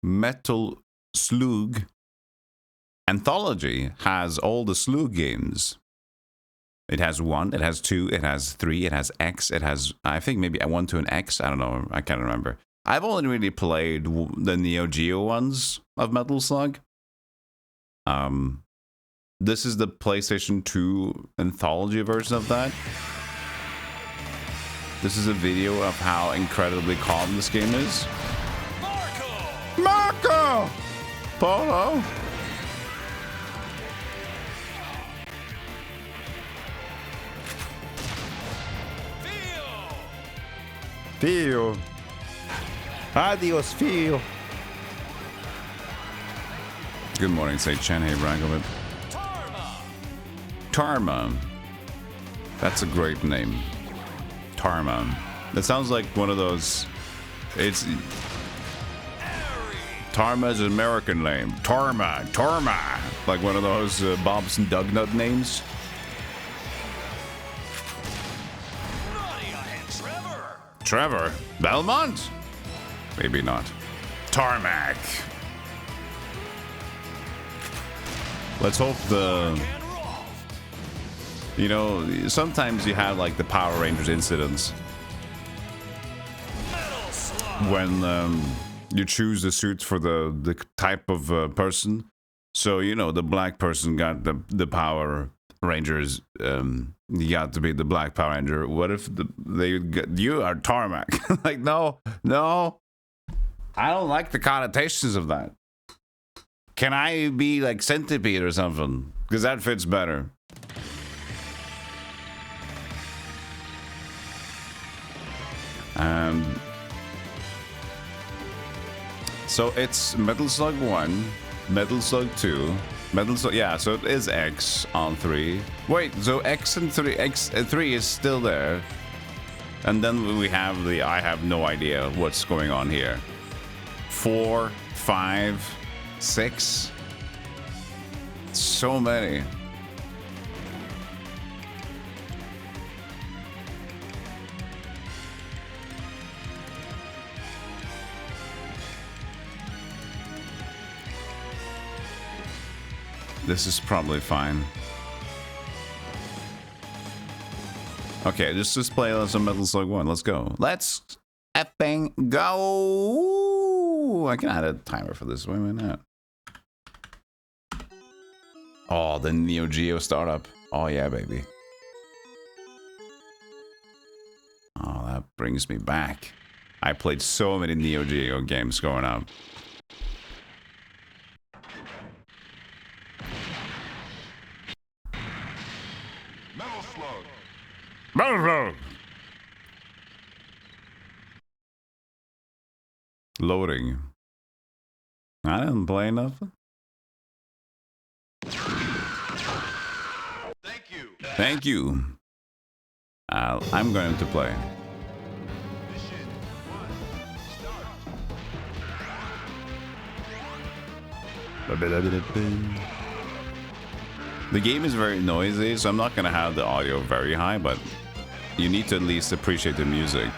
Metal Slug Anthology has all the Slug games. It has 1, it has 2, it has 3, it has X, it has, I think maybe 1 to an X. I don't know, I can't remember. I've only really played the neo-geo ones of Metal Slug. This is the PlayStation 2 anthology version of that. This is a video of how incredibly calm this game is. Marco! Polo! Feel. Adios, feel. Good morning, say Chen. Hey, Ragovid. Tarma. That's a great name. Tarma. That sounds like one of those. It's. Tarma is an American name. Tarma. Like one of those Bob's and Dugnut names. Trevor. Belmont? Maybe not. Tarmac. Let's hope the... You know, sometimes you have like the Power Rangers incidents. When you choose the suit for the type of person. So, you know, the black person got the Power Rangers, you got to be the black Power Ranger. What if you are Tarmac? Like, no, I don't like the connotations of that. Can I be like Centipede or something? Because that fits better. So it's Metal Slug 1, Metal Slug 2, Metal Slug, yeah, so it is X on 3. Wait, so X and 3 is still there. And then we have the, I have no idea what's going on here. 4, 5, 6. So many. This is probably fine. Okay, just play some Metal Slug 1. Let's go. Let's effing go. I can add a timer for this. Why not? Oh, the neo-geo startup. Oh, yeah, baby. Oh, that brings me back. I played so many neo-geo games growing up. Loading. I didn't play nothing. Thank you. I'm going to play. The game is very noisy, so I'm not going to have the audio very high, but you need to at least appreciate the music.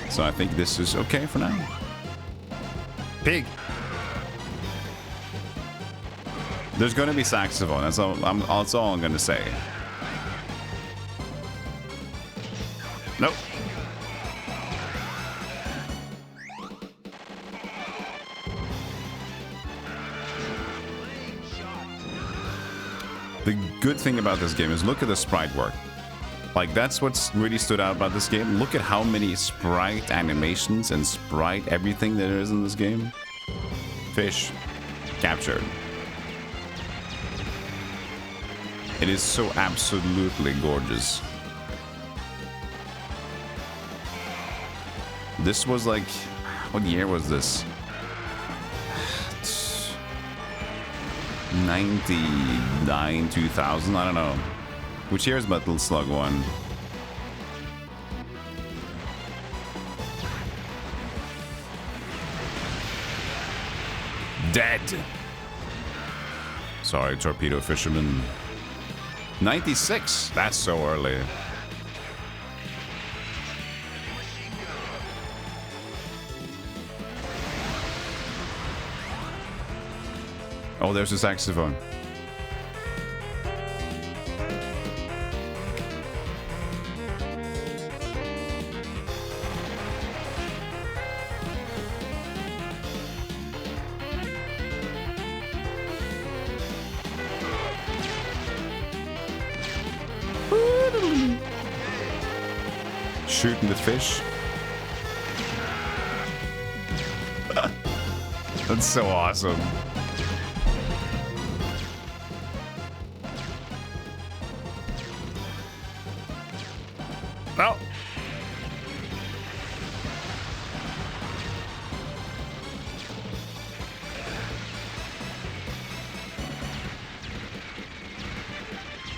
So I think this is okay for now. Pig. There's going to be saxophone. That's all I'm going to say. Nope. The good thing about this game is look at the sprite work. Like, that's what's really stood out about this game. Look at how many sprite animations and sprite everything there is in this game. Fish. Captured. It is so absolutely gorgeous. This was like... What year was this? 99, 2000? I don't know. Which year is Metal Slug 1? Dead. Sorry, Torpedo Fisherman. 96. That's so early. Oh, there's a saxophone. Shooting the fish. That's so awesome. No.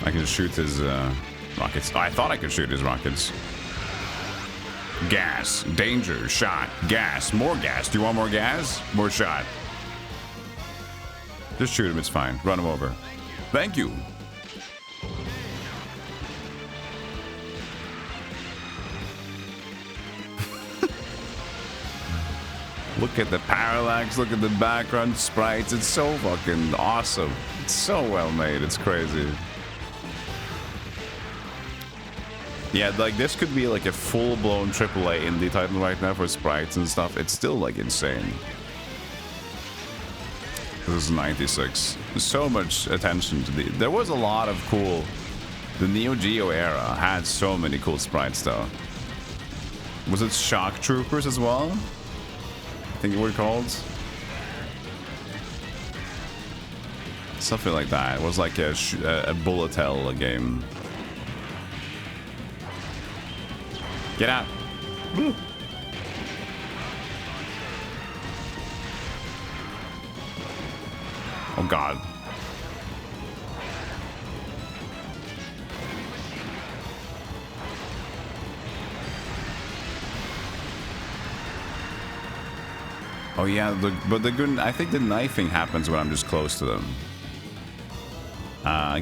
I can shoot his rockets. Oh, I thought I could shoot his rockets. Gas, danger, shot, gas, more gas. Do you want more gas? More shot. Just shoot him, it's fine. Run him over. Thank you. Look at the parallax, look at the background sprites. It's so fucking awesome. It's so well made, it's crazy. Yeah, like this could be like a full-blown AAA indie title right now for sprites and stuff. It's still like insane. This is 96. So much attention to the... There was a lot of cool... The neo-geo era had so many cool sprites though. Was it Shock Troopers as well? I think it were called. Something like that. It was like a bullet hell game. Get out. Woo. Oh god. Oh yeah, but the good. I think the knifing happens when I'm just close to them.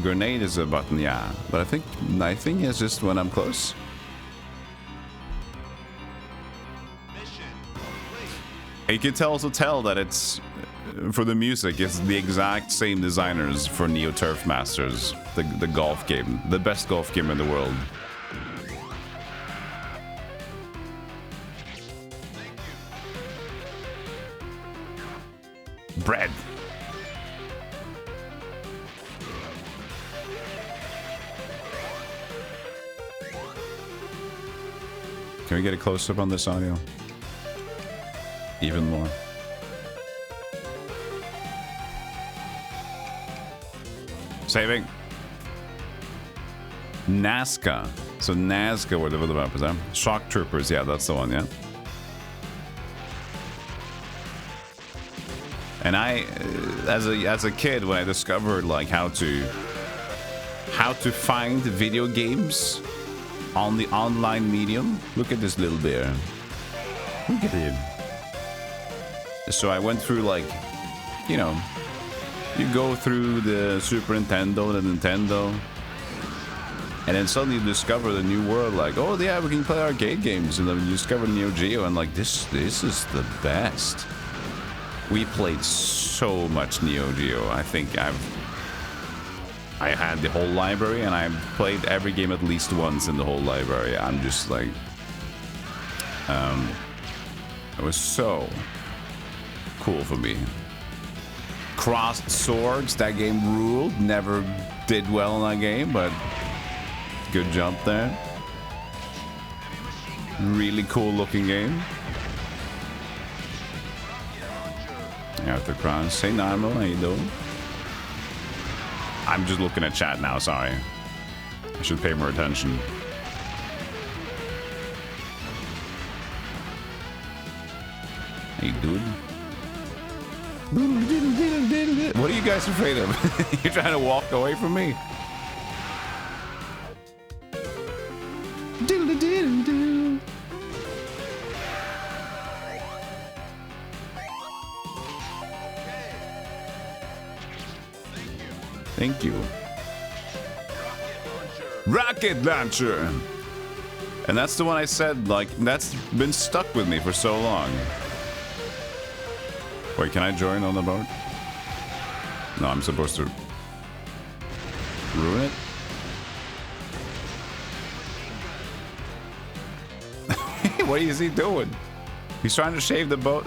Grenade is a button, yeah, but I think knifing is just when I'm close. You can also tell that it's, for the music, it's the exact same designers for Neo Turf Masters, the golf game, the best golf game in the world. Bread. Can we get a close-up on this audio? Even more. Saving. Nazca. So Nazca were the developers, huh? Shock Troopers, yeah, that's the one, yeah. And I, as a kid, when I discovered like how to find video games on the online medium, look at this little bear. Look at him. So I went through, like, you know, you go through the Super Nintendo, the Nintendo, and then suddenly you discover the new world, like, oh yeah, we can play arcade games, and then you discover neo-geo, and like, this is the best. We played so much neo-geo. I think I had the whole library, and I played every game at least once in the whole library. I'm just like, it was so cool for me. Crossed Swords, that game ruled. Never did well in that game, but good jump there. Really cool looking game. Arthur Cross. Hey Narmo, how you doing? I'm just looking at chat now, sorry. I should pay more attention. Hey dude. What are you guys afraid of? You're trying to walk away from me? Thank you. Rocket launcher. And that's the one I said, like, that's been stuck with me for so long. Wait, can I join on the boat? No, I'm supposed to ruin it? What is he doing? He's trying to save the boat.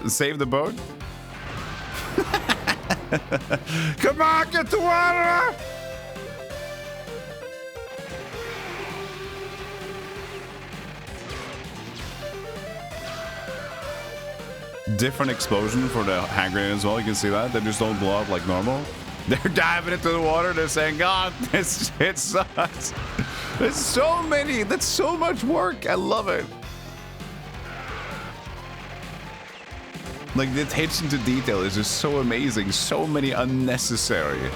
Come on, get the water! Different explosion for the hand grenade as well. You can see that. They just don't blow up like normal. They're diving into the water. They're saying, God, this shit sucks. There's so many. That's so much work. I love it. Like, the attention to detail is just so amazing. So many unnecessary.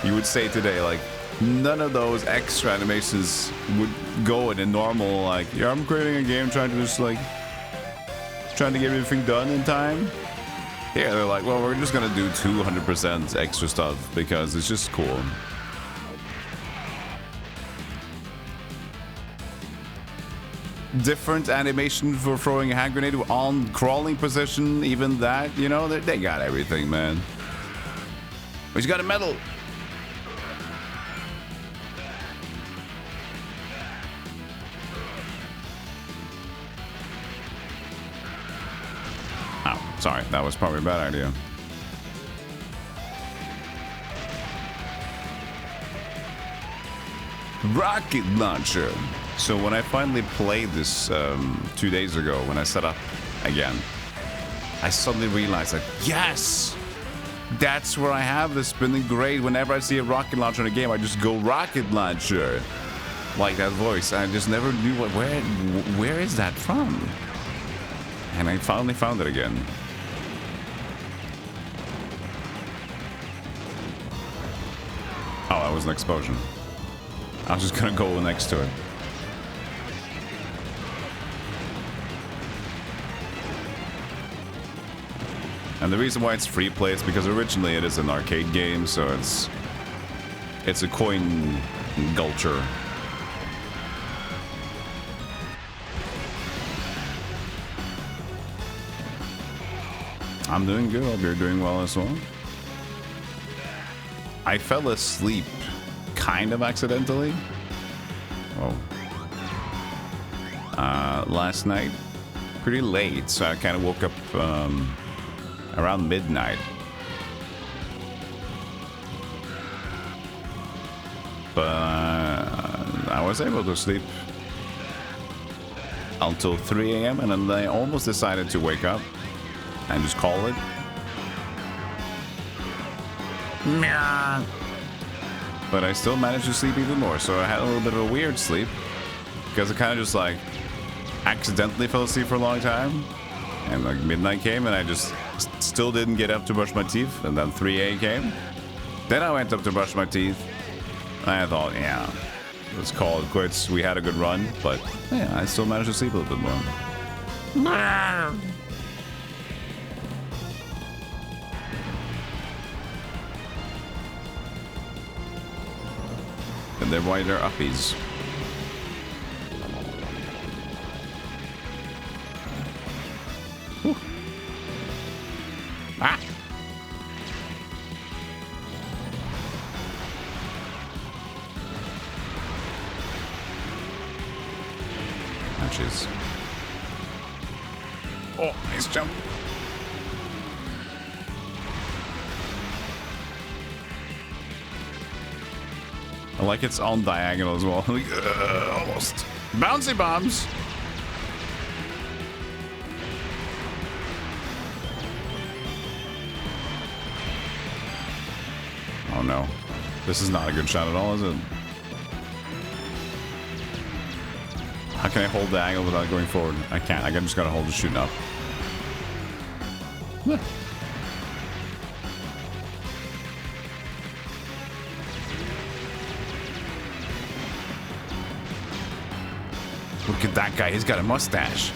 You would say today, like, none of those extra animations would go in a normal, like, yeah, I'm creating a game trying to just, like, trying to get everything done in time. Here, they're like, well, we're just gonna do 200% extra stuff because it's just cool. Different animation for throwing a hand grenade on crawling position, even that, you know, they got everything, man. He's got a medal. Oh, sorry, that was probably a bad idea. Rocket launcher. So when I finally played this 2 days ago, when I set up again, I suddenly realized that, yes, that's where I have this spinning great. Whenever I see a rocket launcher in a game, I just go rocket launcher. Like that voice. I just never knew where is that from? And I finally found it again. Oh, that was an explosion. I was just gonna go next to it. And the reason why it's free play is because originally it is an arcade game, so it's a coin gulcher. I'm doing good. Hope you're doing well as well. I fell asleep kind of accidentally. Oh. Last night, pretty late, so I kind of woke up around midnight. But I was able to sleep until 3 a.m. and then I almost decided to wake up and just call it. But I still managed to sleep even more, so I had a little bit of a weird sleep because I kind of just like accidentally fell asleep for a long time, and like midnight came and I just still didn't get up to brush my teeth, and then 3 a.m. came. Then I went up to brush my teeth and I thought, yeah, let's call it quits. We had a good run, but yeah, I still managed to sleep a little bit more. And they're why they're uppies. Whew. Ah! Matches. Oh, nice jump. I like it's on diagonal as well. Almost. Bouncy bombs. Oh no. This is not a good shot at all, is it? How can I hold the angle without going forward? I can't. I just gotta hold the shooting up. Look at that guy. He's got a mustache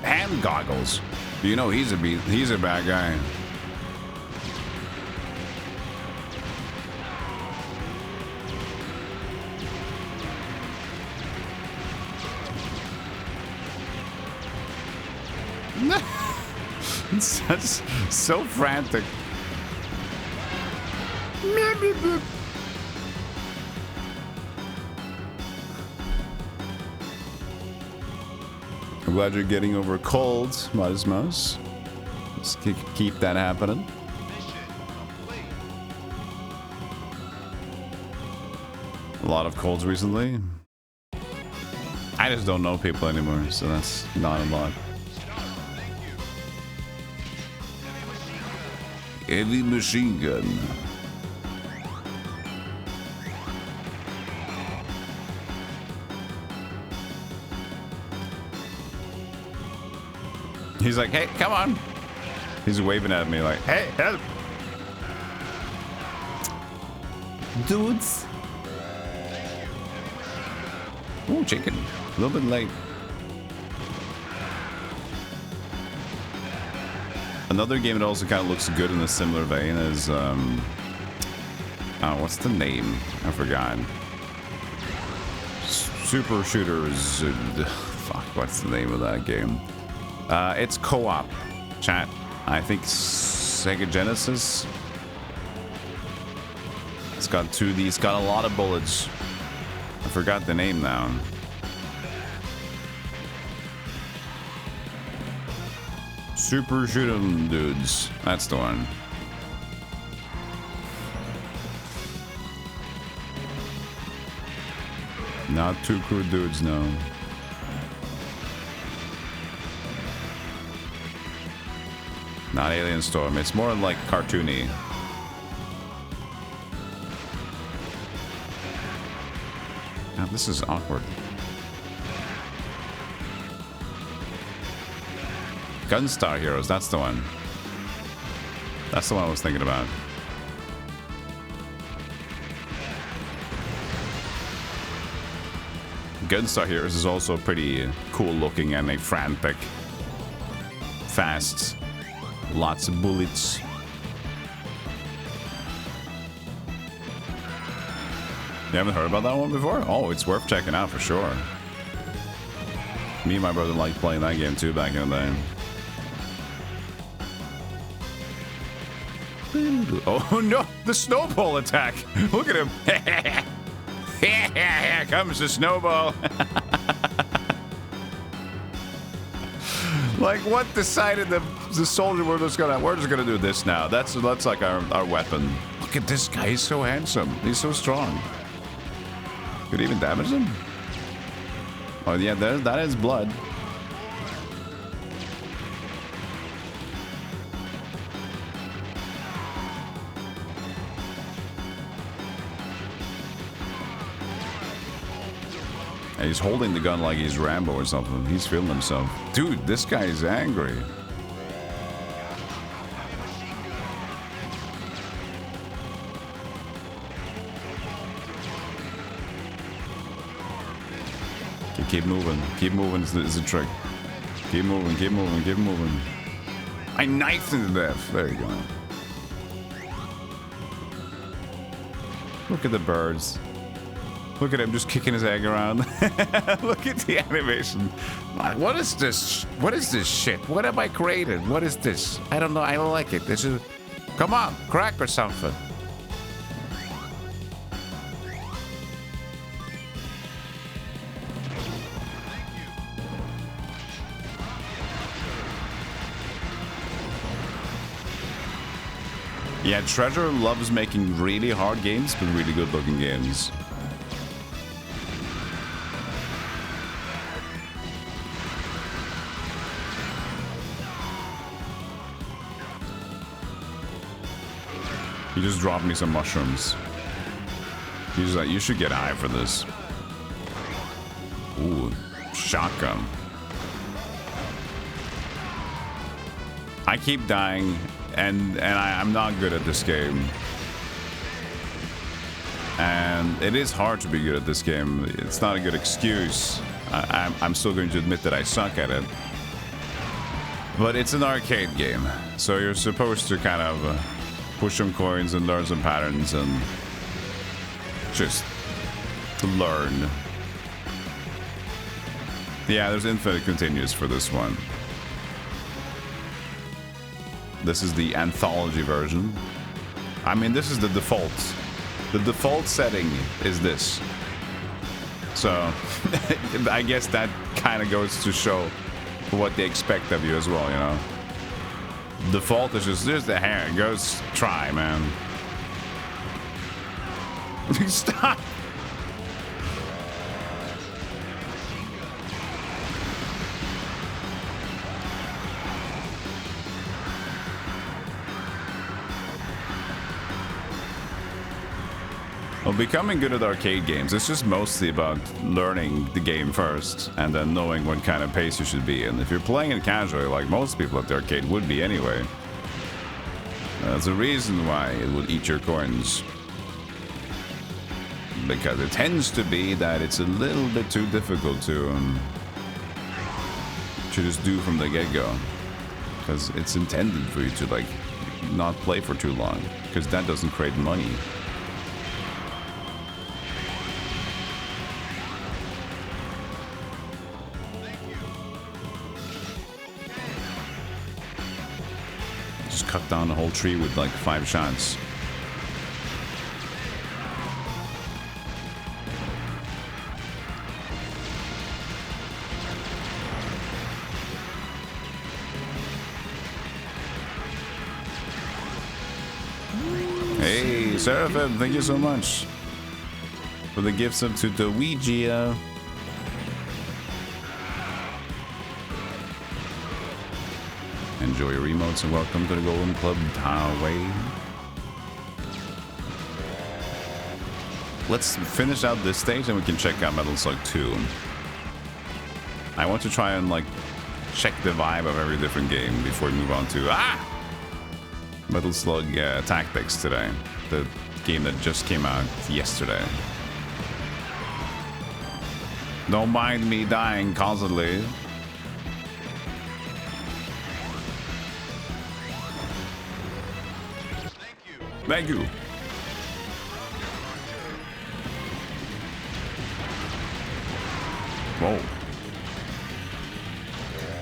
and goggles. You know he's a bad guy. It's so frantic. I'm glad you're getting over colds, Modest Mouse. Let's keep that happening. A lot of colds recently. I just don't know people anymore, so that's not a lot. Heavy machine gun. He's like, hey, come on. He's waving at me like, hey, help. Dudes. Ooh, chicken. A little bit late. Another game that also kind of looks good in a similar vein is, what's the name? I forgot. Super Shooters. Fuck, what's the name of that game? It's co-op. Chat. I think Sega Genesis. It's got 2D. It's got a lot of bullets. I forgot the name now. Super Shoot 'em dudes. That's the one. Not too cool dudes, no. Not Alien Storm. It's more like cartoony. Now, this is awkward. Gunstar Heroes, that's the one. That's the one I was thinking about. Gunstar Heroes is also pretty cool looking and like frantic. Fast. Lots of bullets. You haven't heard about that one before? Oh, it's worth checking out for sure. Me and my brother liked playing that game too back in the day. Oh no, the snowball attack. Look at him. Here comes the snowball. Like, what decided the soldier we're just gonna do this now? That's like our weapon. Look at this guy, he's so handsome. He's so strong. Could even damage him? Oh yeah, that is blood. And he's holding the gun like he's Rambo or something. He's feeling himself. Dude, this guy is angry. Okay, keep moving. Keep moving is the trick. Keep moving, keep moving, keep moving. I knifed him to death. There you go. Look at the birds. Look at him just kicking his egg around. Look at the animation. What is this? What is this shit? What have I created? What is this? I don't know. I don't like it. This is... Come on, crack or something. Yeah, Treasure loves making really hard games, but really good looking games. He just dropped me some mushrooms. He's like, you should get high for this. Ooh, shotgun. I keep dying, and I'm not good at this game. And it is hard to be good at this game. It's not a good excuse. I'm still going to admit that I suck at it. But it's an arcade game, so you're supposed to kind of push some coins and learn some patterns and just learn. Yeah, there's infinite continues for this one. This is the anthology version. I mean, this is the default. The default setting is this. So, I guess that kind of goes to show what they expect of you as well, you know? Default is just, there's the hair. Goes try, man. Stop! Well, becoming good at arcade games, it's just mostly about learning the game first and then knowing what kind of pace you should be in. If you're playing it casually, like most people at the arcade would be anyway, there's a reason why it will eat your coins. Because it tends to be that it's a little bit too difficult to just do from the get-go. Because it's intended for you to, like, not play for too long. Because that doesn't create money. Just cut down the whole tree with like 5 shots. Hey, Seraphim, thank you so much for the gifts up to the Ouija. Enjoy your emotes and welcome to the Golden Club Highway. Let's finish out this stage and we can check out Metal Slug 2. I want to try and like check the vibe of every different game before we move on to Metal Slug Tactics today. The game that just came out yesterday. Don't mind me dying constantly. Thank you. Whoa.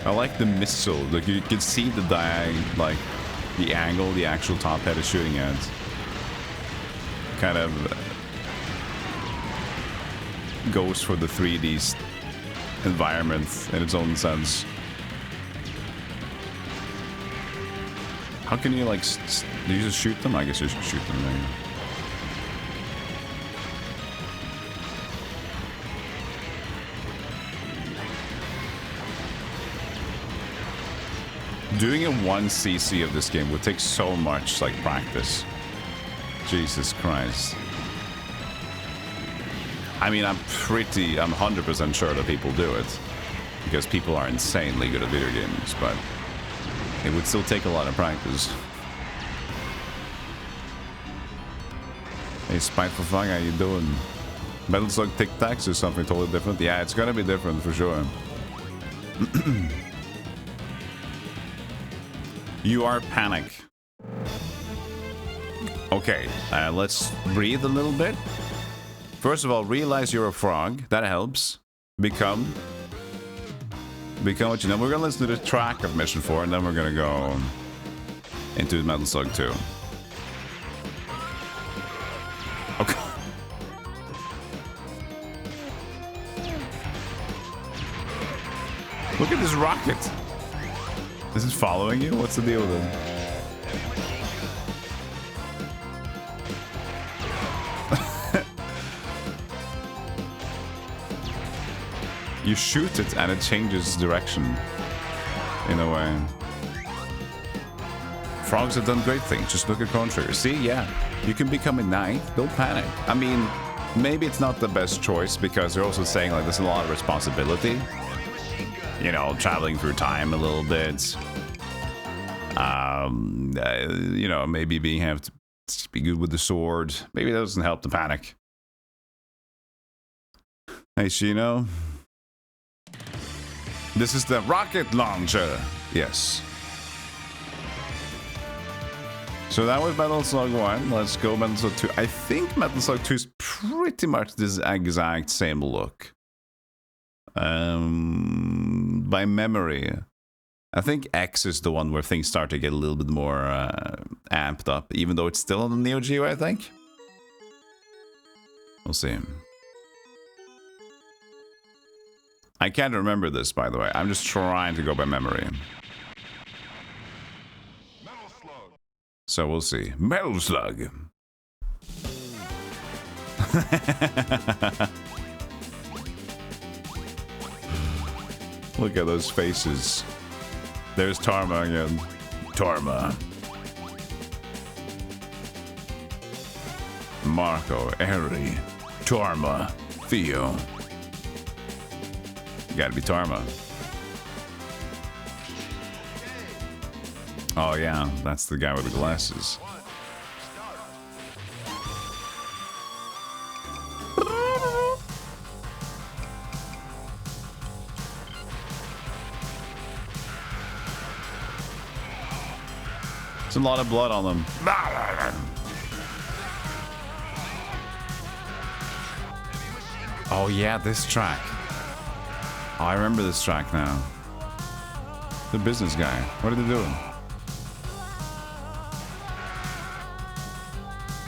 I like the missile. Like you can see the like the angle the actual top head is shooting at. Kind of goes for the 3D environment in its own sense. How can you like, do you just shoot them? I guess you should shoot them there. Doing a 1cc of this game would take so much like practice. Jesus Christ. I mean, I'm 100% sure that people do it because people are insanely good at video games, but it would still take a lot of practice. Hey, Spiteful Flag, how you doing? Metal Slug Tic Tacs is something totally different. Yeah, it's gonna be different for sure. You are Panic. Okay, let's breathe a little bit. First of all, realize you're a frog. That helps. Become what you know. We're gonna listen to the track of Mission 4, and then we're gonna go into Metal Slug 2. Okay. Look at this rocket. Is it following you? What's the deal with it? You shoot it and it changes direction in a way. Frogs have done great things. Just look at Chrono Trigger. See, yeah, you can become a knight. Don't panic. I mean, maybe it's not the best choice because they're also saying like there's a lot of responsibility. You know, traveling through time a little bit. You know, maybe have to be good with the sword. Maybe that doesn't help the panic. Hey, Shino. This is the rocket launcher. Yes. So that was Metal Slug 1. Let's go Metal Slug 2. I think Metal Slug 2 is pretty much this exact same look. By memory. I think X is the one where things start to get a little bit more amped up, even though it's still on the neo-geo, I think. We'll see. I can't remember this, by the way. I'm just trying to go by memory. So we'll see. Metal Slug. Look at those faces. There's Tarma again. Tarma. Marco, Eri, Tarma, Theo. Gotta be Tarma. Oh yeah, that's the guy with the glasses. There's a lot of blood on them. Oh yeah, this track. Oh, I remember this track now. The business guy. What are they doing?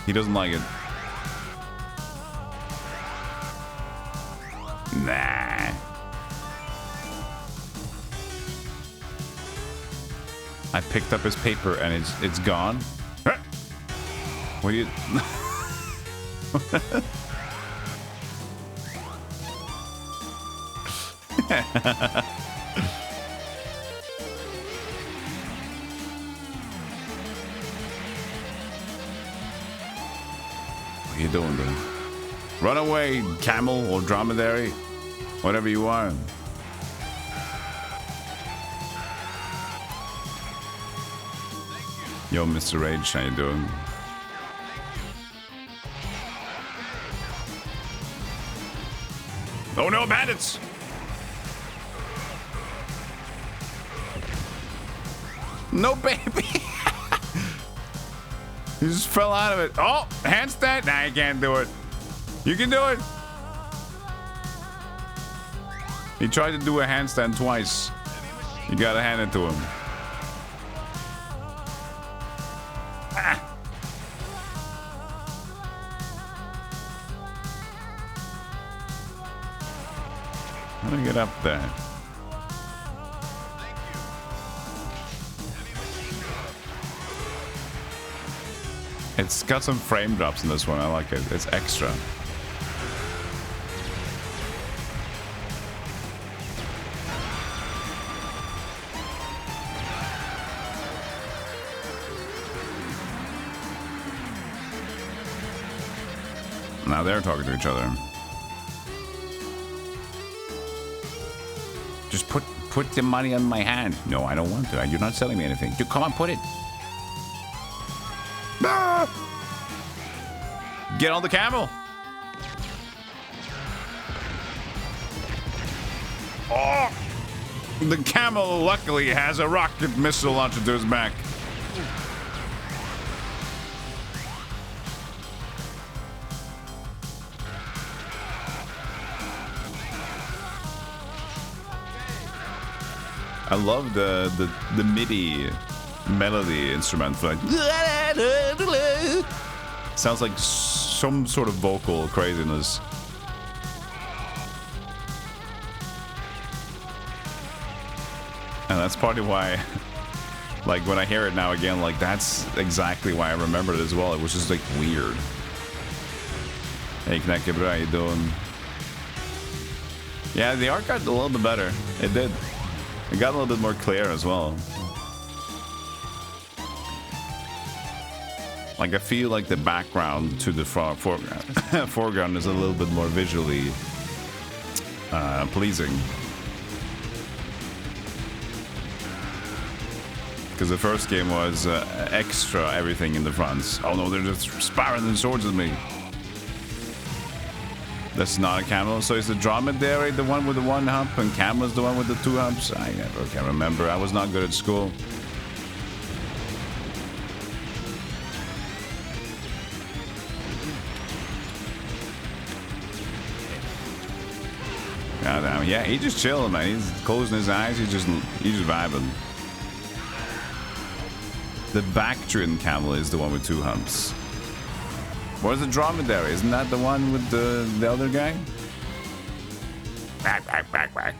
He doesn't like it. Nah. I picked up his paper and it's gone. What do you? What are you doing, dude? Run away, camel or dromedary, whatever you are. Yo, Mr. Rage, how you doing? Oh no, bandits! No, baby! He just fell out of it. Oh, handstand? Nah, you can't do it. You can do it. He tried to do a handstand twice. You gotta hand it to him. Ah. How do I get up there? It's got some frame drops in this one. I like it. It's extra. Now they're talking to each other. Just put the money on my hand. No, I don't want to. You're not selling me anything. You come on, put it. Ah! Get on the camel. Oh! The camel luckily has a rocket missile launched to his back. I love the MIDI melody instrument. Like, sounds like some sort of vocal craziness. And that's partly why, like, when I hear it now again, like, that's exactly why I remember it as well. It was just, like, weird. Hey, Knekebra, how you doing? Yeah, the art got a little bit better. It did. It got a little bit more clear as well. Like, I feel like the background to the foreground is a little bit more visually pleasing. Because the first game was extra everything in the fronts. Oh no, they're just sparring their swords at me. That's not a camel. So is the dromedary the one with the one hump and camel's the one with the two humps? I never can remember. I was not good at school. God damn, yeah, he's just chilling, man. He's closing his eyes. He's just vibing. The Bactrian camel is the one with 2 humps. Where's the dromedary? Isn't that the one with the other guy? Back, back, back, back.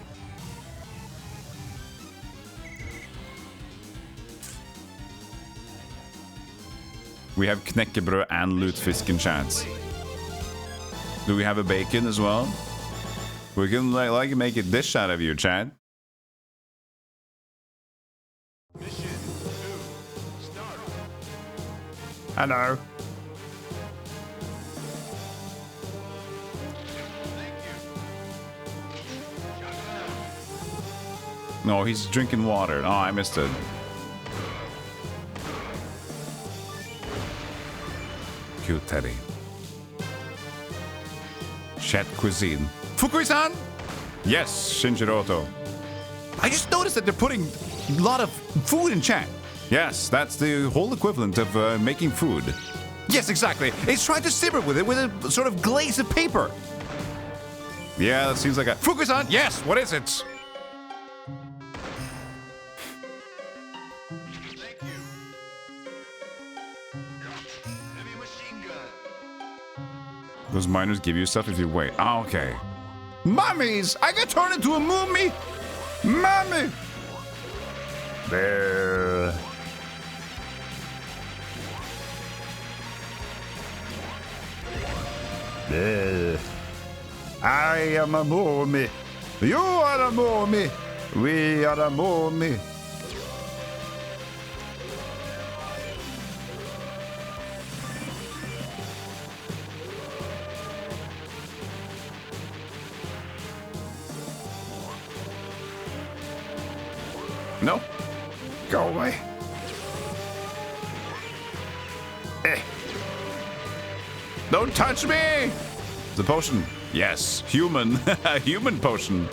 We have knäckebröd and lutfisken chance. Do we have a bacon as well? We can like make a dish out of you, Chad. Mission 2, start. Hello. Thank you. No, he's drinking water. Oh, I missed it. Cute Teddy. Chat cuisine. Fukui-san? Yes, Shinjiroto. I just noticed that they're putting a lot of food in chat. Yes, that's the whole equivalent of making food. Yes, exactly. It's trying to simmer with it with a sort of glaze of paper. Yeah, that seems like a... Fukui-san, yes, what is it? Thank you. Heavy machine gun. Those miners give you stuff if you wait. Oh, okay. Mummies! I got turned into a mummy! Mummy! There. There. I am a mummy. You are a mummy. We are a mummy. No. Go away. Eh. Don't touch me! The potion. Yes, human. Human potion.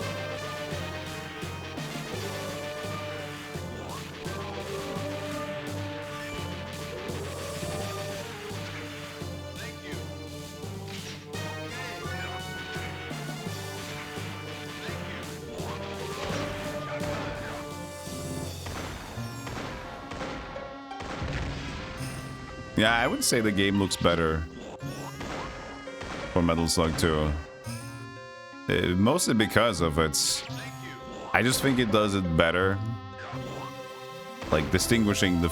Thank you. Yeah, I would say the game looks better for Metal Slug 2. Mostly because of its... I just think it does it better. Like distinguishing the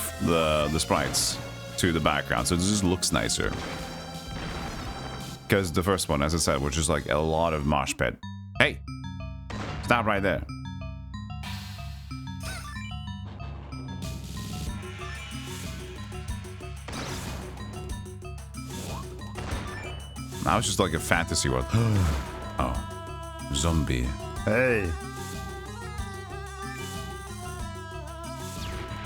sprites to the background, so it just looks nicer. Because the first one, as I said, was just like a lot of mosh pit. Hey! Stop right there. Now it's just like a fantasy world. Oh. Zombie. Hey.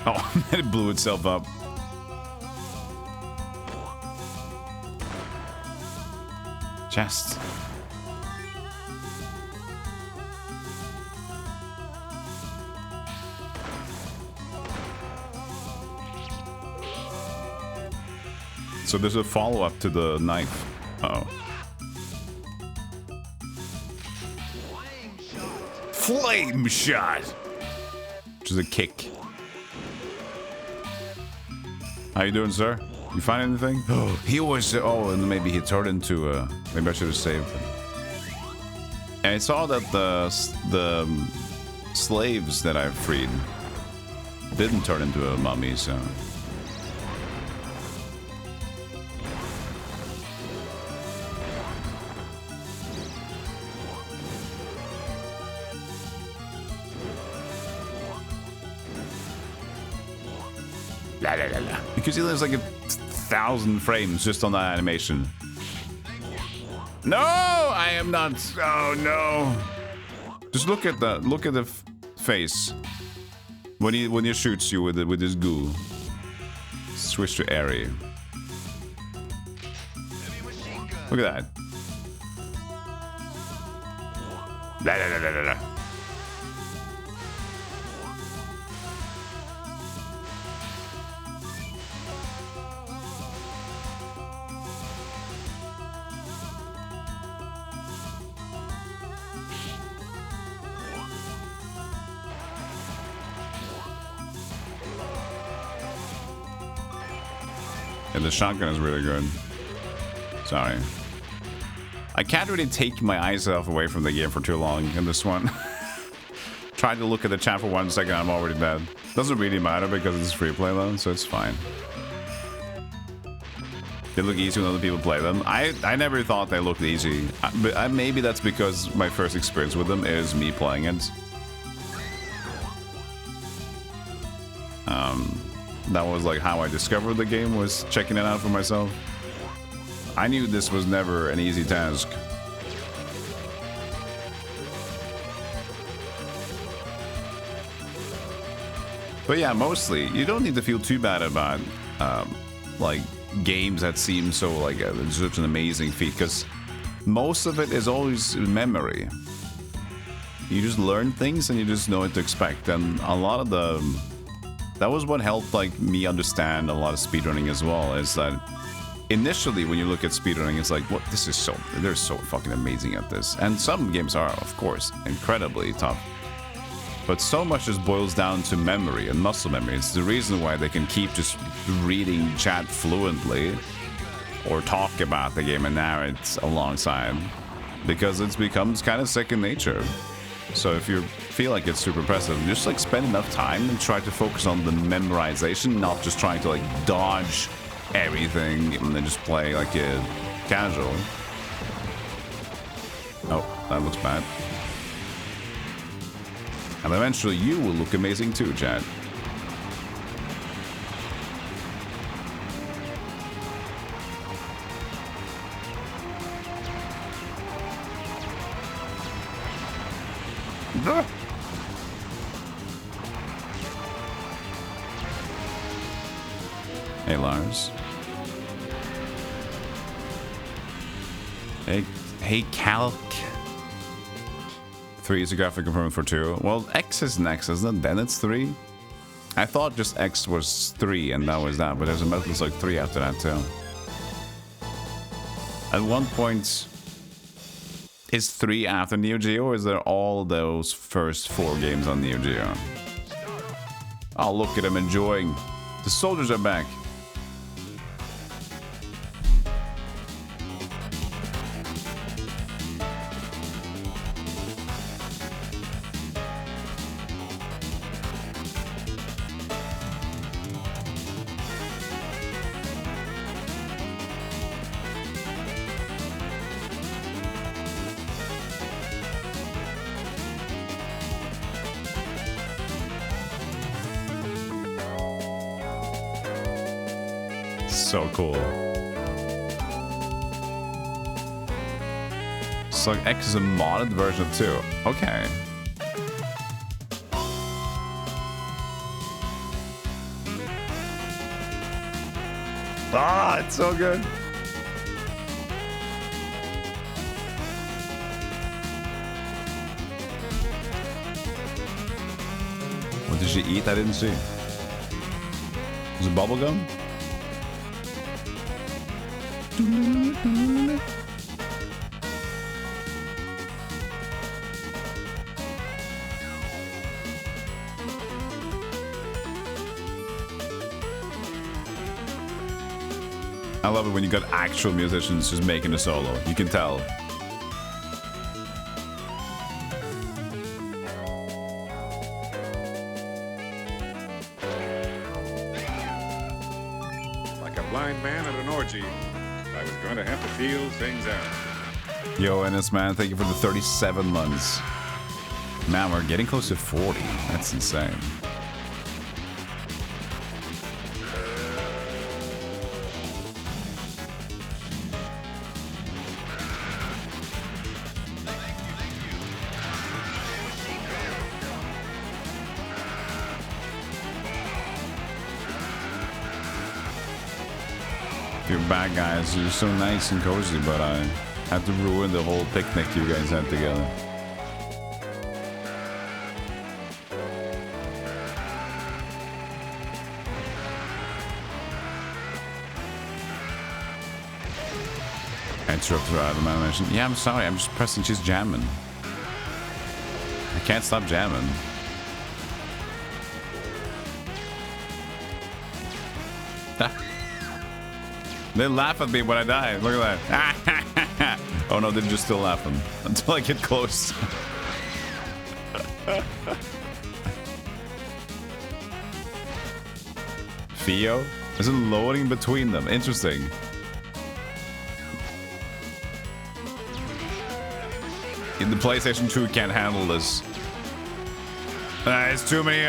Oh, it blew itself up. Chest. So there's a follow-up to the knife. Uh-oh. Flame shot! Which is a kick. How you doing, sir? You find anything? Oh, he was... Oh, and maybe he turned into a... Maybe I should have saved him. And I saw that the slaves that I freed didn't turn into a mummy, so... You can see there's like 1,000 frames just on that animation. No, I am not. Oh no! Just look at the face when he shoots you with his goo. Switch to area. Look at that. Blah, blah, blah, blah, blah. And the shotgun is really good. Sorry. I can't really take my eyes away from the game for too long in this one. Tried to look at the chat for 1 second, I'm already dead. Doesn't really matter because it's free play though, so it's fine. They look easy when other people play them. I never thought they looked easy. But maybe that's because my first experience with them is me playing it. That was like how I discovered the game, was checking it out for myself. I knew this was never an easy task. But yeah, mostly, you don't need to feel too bad about like games that seem so like such an amazing feat, because most of it is always memory. You just learn things and you just know what to expect, and a lot of that was what helped like me understand a lot of speedrunning as well, is that initially when you look at speedrunning, it's like, what, this is so, they're so fucking amazing at this. And some games are, of course, incredibly tough. But so much just boils down to memory and muscle memory. It's the reason why they can keep just reading chat fluently or talk about the game and narrate alongside, because it becomes kind of second nature. So if you feel like it's super impressive, just like spend enough time and try to focus on the memorization, not just trying to like dodge everything and then just play like a casual. Oh, that looks bad. And eventually you will look amazing too, chat. Hey, Lars. Hey, Calc. 3 is a graphic confirmed for 2. Well, X is next, isn't it? Then it's 3. I thought just X was 3 and that was that, but there's a Metal Slug 3 after that too. At one point, is 3 after neo-geo, or is there all those first 4 games on neo-geo? Oh, look at them enjoying. The soldiers are back. So cool. Slug X is a modded version of 2. Okay. Ah, it's so good. What did she eat? I didn't see. Was it bubblegum? I love it when you got actual musicians just making a solo. You can tell. Like a blind man at an orgy, I was going to have to feel things out. Yo, Ennis, man, thank you for the 37 months. Man, we're getting close to 40. That's insane. You're bad guys. You're so nice and cozy, but I had to ruin the whole picnic you guys had together. Interrupt her out of animation. Yeah, I'm sorry. I'm just pressing. She's jamming. I can't stop jamming. They laugh at me when I die. Look at that. Oh no, they're just still laughing until I get close. Theo? Is it loading between them? Interesting. The PlayStation 2 can't handle this. It's too many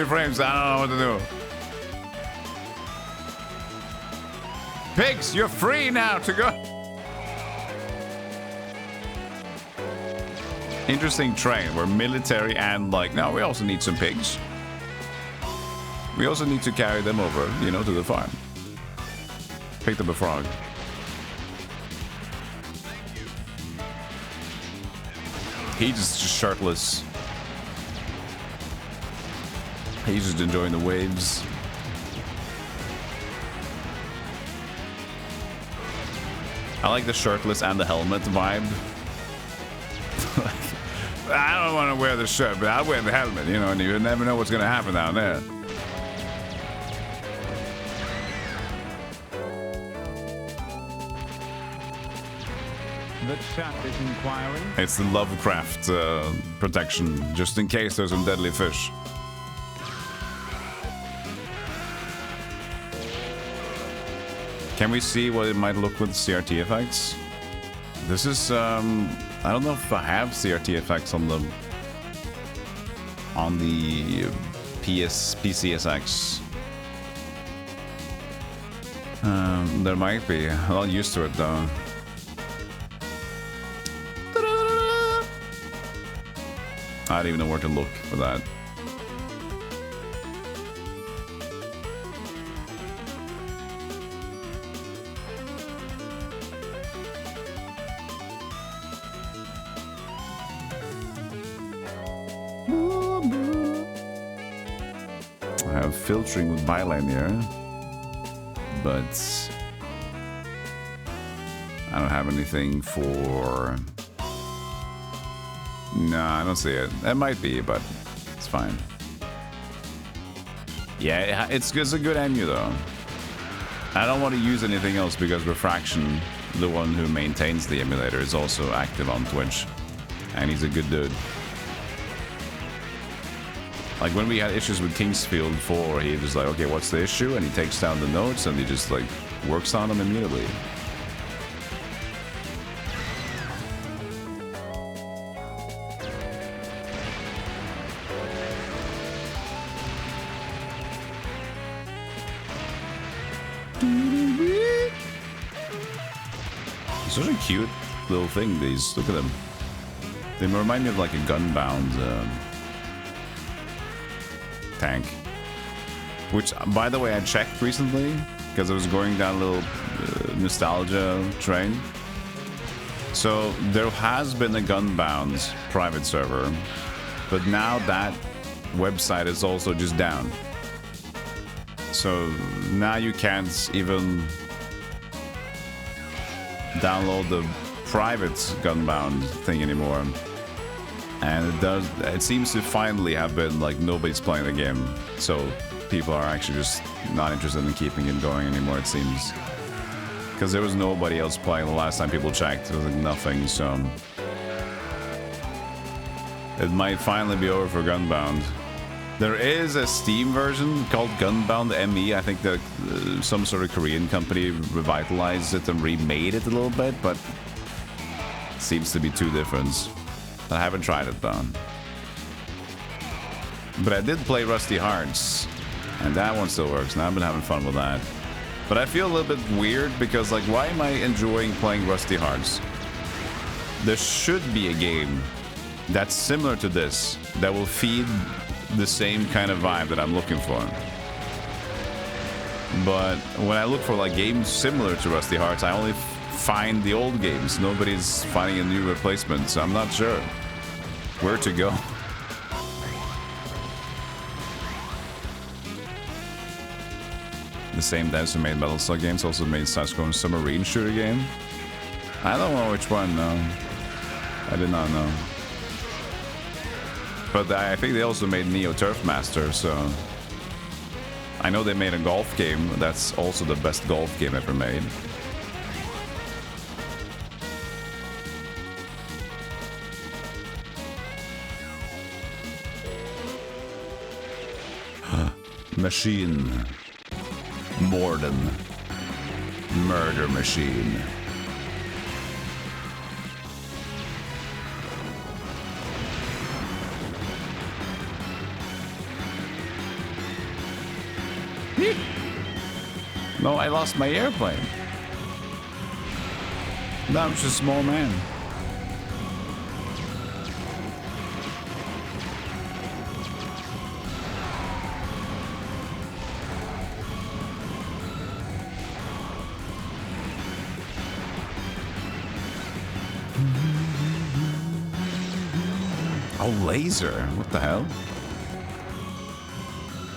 frames. I don't know what to do. Pigs, you're free now to go. Interesting train. We're military and like, no, we also need some pigs. We also need to carry them over, you know, to the farm. Picked up a frog. He's just shirtless. He's just enjoying the waves. I like the shirtless and the helmet vibe. I don't want to wear the shirt, but I'll wear the helmet, you know, and you never know what's going to happen down there. The chat is inquiring. It's the Lovecraft protection, just in case there's some deadly fish. Can we see what it might look with CRT effects? This is, I don't know if I have CRT effects on the PCSX. There might be. I'm not used to it though. I don't even know where to look for that. I have filtering with byline here, but I don't have anything for... No, I don't see it. It might be, but it's fine. Yeah, it's a good MU though. I don't want to use anything else because Refraction, the one who maintains the emulator, is also active on Twitch. And he's a good dude. Like when we had issues with Kingsfield 4, he was like, okay, what's the issue? And he takes down the notes and he just like works on them immediately. Such a cute little thing, these. Look at them. They remind me of like a gunbound tank. Which, by the way, I checked recently because I was going down a little nostalgia train. So there has been a gunbound private server, but now that website is also just down. So now you can't even download the private gunbound thing anymore, and it seems to finally have been like nobody's playing the game, so people are actually just not interested in keeping it going anymore, it seems, because there was nobody else playing the last time people checked. There was like nothing, so it might finally be over for Gunbound. There is a Steam version called Gunbound ME. I think that some sort of Korean company revitalized it and remade it a little bit, but it seems to be too different. I haven't tried it though. But I did play Rusty Hearts, and that one still works, and I've been having fun with that. But I feel a little bit weird because, like, why am I enjoying playing Rusty Hearts? There should be a game that's similar to this that will feed the same kind of vibe that I'm looking for. But when I look for like games similar to Rusty Hearts, I only find the old games. Nobody's finding a new replacement, so I'm not sure where to go. The same devs who made Metal Slug games also made Sasquatch Submarine shooter game. I don't know which one, no. I did not know. But I think they also made Neo Turf Master, so I know they made a golf game. That's also the best golf game ever made. Machine. Morden. Murder machine. No, I lost my airplane. No, I'm just a small man. Oh, laser. What the hell?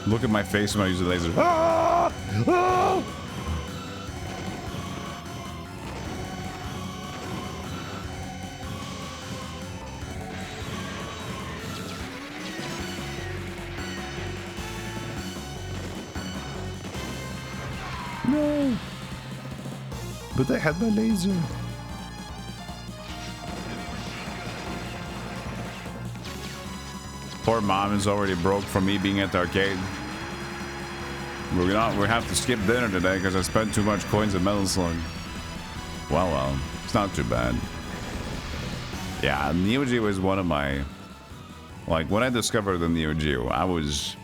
Look at my face when I use the laser. Ah! Ah! No. But I had my laser. Poor mom is already broke from me being at the arcade. We have to skip dinner today because I spent too much coins at Metal Slug. Well, it's not too bad. Yeah, neo-geo is one of my... Like, when I discovered the neo-geo, I was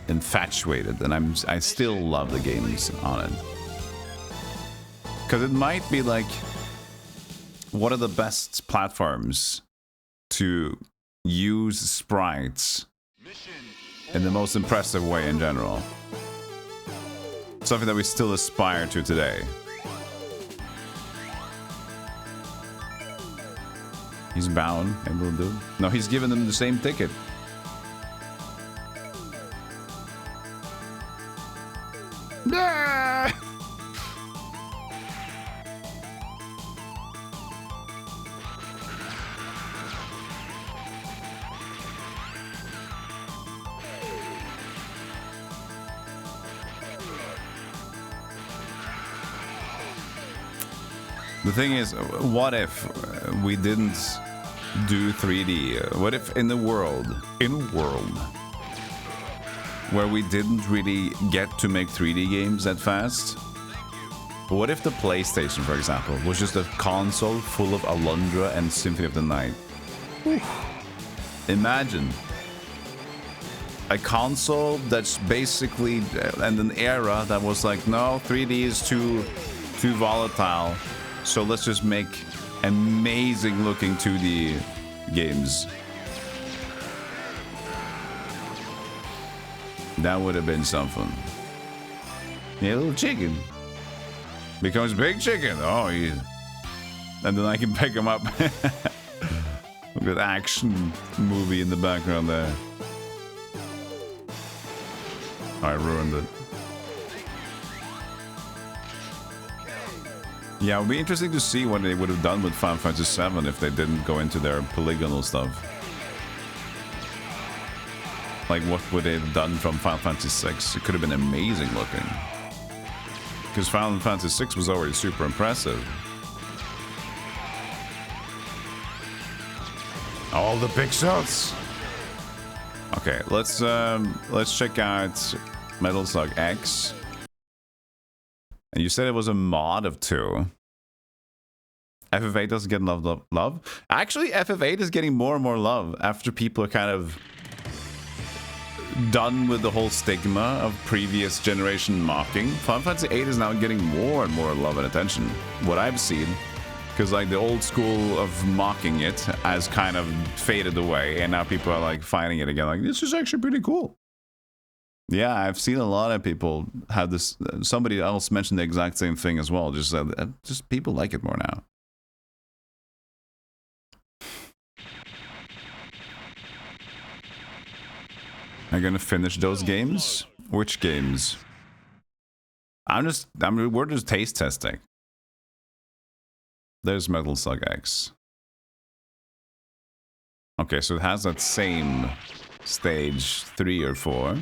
infatuated, and I still love the games on it. Because it might be, like, one of the best platforms to use sprites in the most impressive way in general. Something that we still aspire to today. He's bound, and will do. No, he's giving them the same ticket. Ah! The thing is, what if we didn't do 3D? What if in a world where we didn't really get to make 3D games that fast? What if the PlayStation, for example, was just a console full of Alundra and Symphony of the Night? Imagine a console that's basically, and an era that was like, no, 3D is too volatile. So let's just make amazing looking 2D games. That would have been something. Yeah, little chicken becomes big chicken. Oh, yeah. And then I can pick him up. Look at that action movie in the background there. I ruined it. Yeah, it would be interesting to see what they would have done with Final Fantasy VII if they didn't go into their polygonal stuff. Like, what would they have done from Final Fantasy VI? It could have been amazing looking. Because Final Fantasy VI was already super impressive. All the pixels! Okay, let's check out Metal Slug X. And you said it was a mod of 2. FF8 doesn't get love. Actually, FF8 is getting more and more love after people are kind of done with the whole stigma of previous generation mocking. Final Fantasy 8 is now getting more and more love and attention. What I've seen, because like the old school of mocking it has kind of faded away, and now people are like finding it again. Like, this is actually pretty cool. Yeah, I've seen a lot of people have this. Somebody else mentioned the exact same thing as well. Just people like it more now. Am I gonna finish those games? Which games? We're just taste testing. There's Metal Slug X. Okay, so it has that same stage 3 or 4.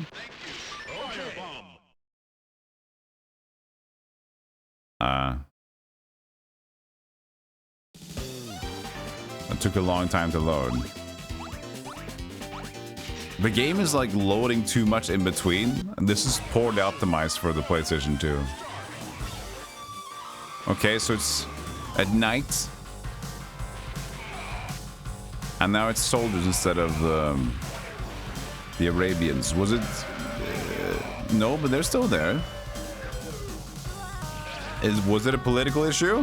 It took a long time to load. The game is like loading too much in between, and this is poorly optimized for the PlayStation 2. Okay, so it's at night, and now it's soldiers instead of the Arabians. Was it? No, but they're still there. Was it a political issue?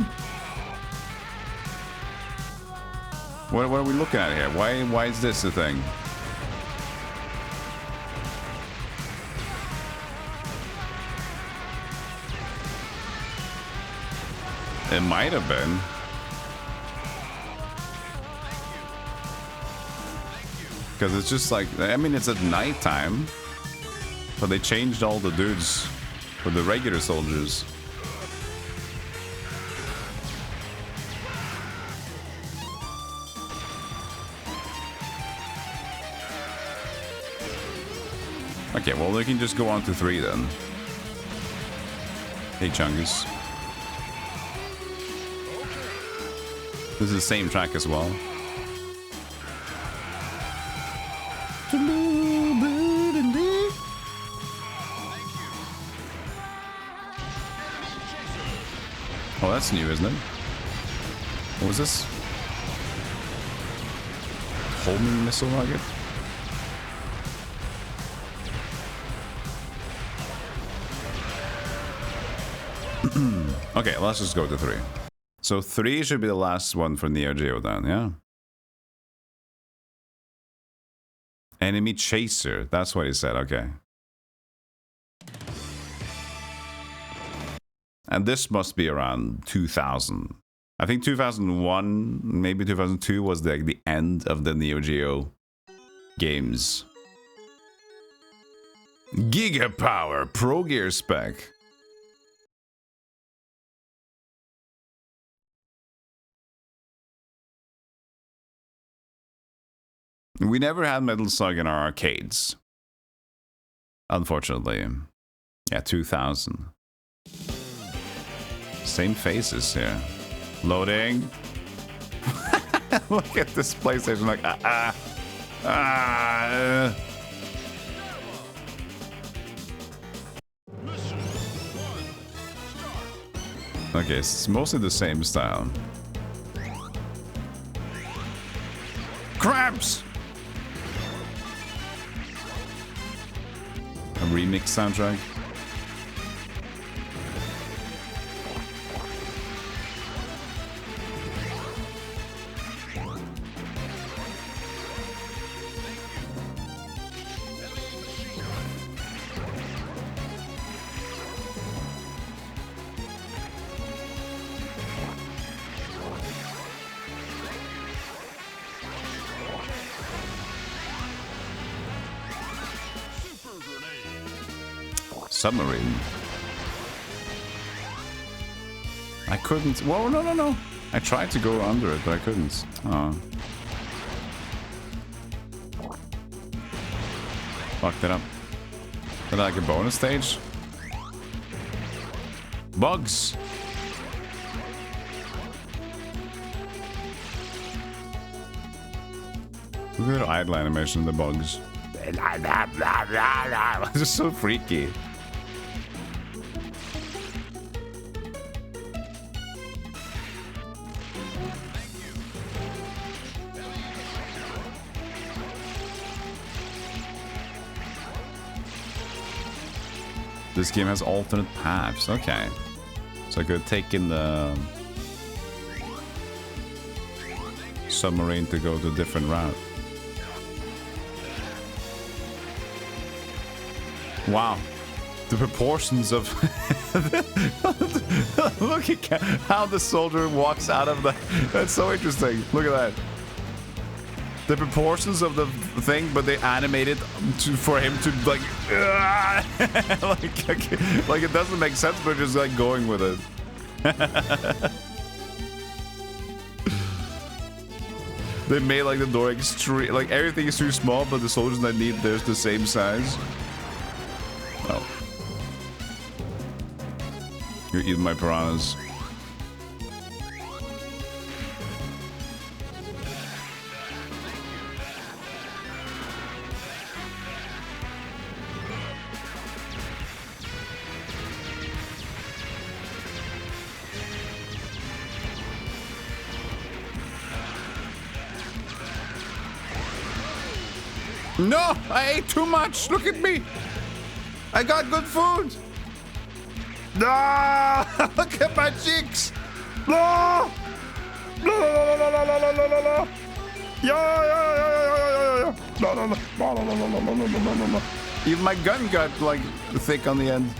What are we looking at here? Why is this a thing? It might have been. Because it's just like, I mean, it's at nighttime, but they changed all the dudes for the regular soldiers. Okay, well, they can just go on to 3 then. Hey, Chungus. This is the same track as well. Oh, that's new, isn't it? What was this? Homing missile rocket? Okay, let's just go to 3. So 3 should be the last one for neo-geo then, yeah? Enemy chaser, that's what he said, okay. And this must be around 2000. I think 2001, maybe 2002 was like the end of the neo-geo games. Giga Power, Pro Gear spec. We never had Metal Slug in our arcades. Unfortunately. Yeah, 2000. Same faces here. Loading. Look at this PlayStation like Okay, it's mostly the same style. Crabs! A remix soundtrack. Submarine. I couldn't. Whoa, no. I tried to go under it, but I couldn't. Oh. Fucked it up. Is that like a bonus stage? Bugs! Look at the idle animation of the bugs. It's just so freaky. This game has alternate paths. Okay. So I could take in the submarine to go to a different route. Wow. The proportions of... Look at how the soldier walks out of the... That's so interesting. Look at that. The proportions of the thing, but they animated for him to like, like it doesn't make sense, but just like going with it. They made like the door extreme, like everything is too small, but the soldiers that need there's the same size. Oh. You're eating my piranhas. No, I ate too much. Look at me. I got good food. No, look at my cheeks. No, no, no, no, no, no, no, no, no, no. Yeah. No, no, no, no, no, no, no, no, no, no, no. Even my gun got like thick on the end.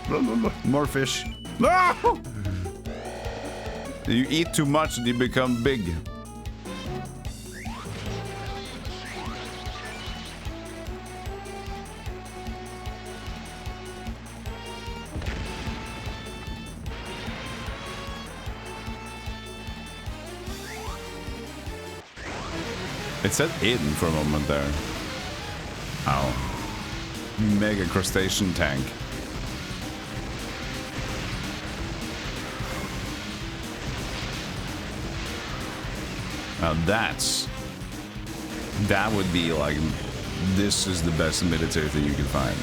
No, no, no. More fish. No. You eat too much and you become big. It said hidden for a moment there. Ow. Mega crustacean tank. Now that would be like, this is the best military thing you can find.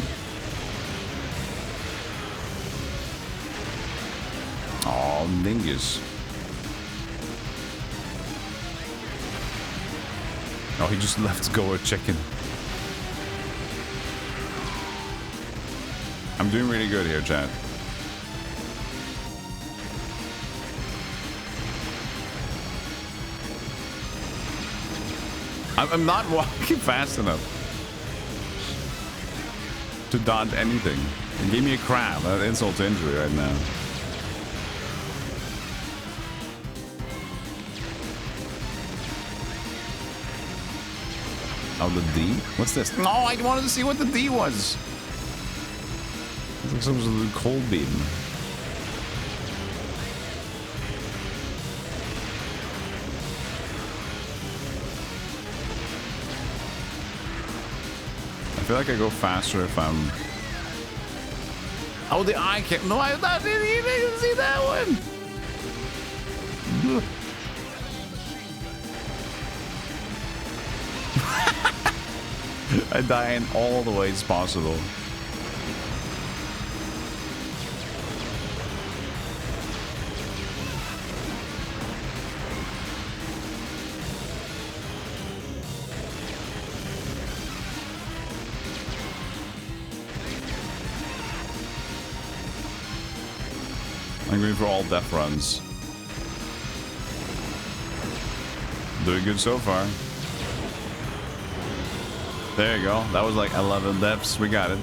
Oh, dingus. Oh, he just left go a chicken. I'm doing really good here, chat. I'm not walking fast enough to dodge anything. It gave me a crab, an insult to injury right now. Oh, the D? What's this? No, I wanted to see what the D was. It's like some sort of cold beam. I feel like I go faster if I'm... Oh, the eye can't... No, I didn't see that one! I die in all the ways possible. I'm going for all death runs. Doing good so far. There you go. That was like 11 deaths. We got it.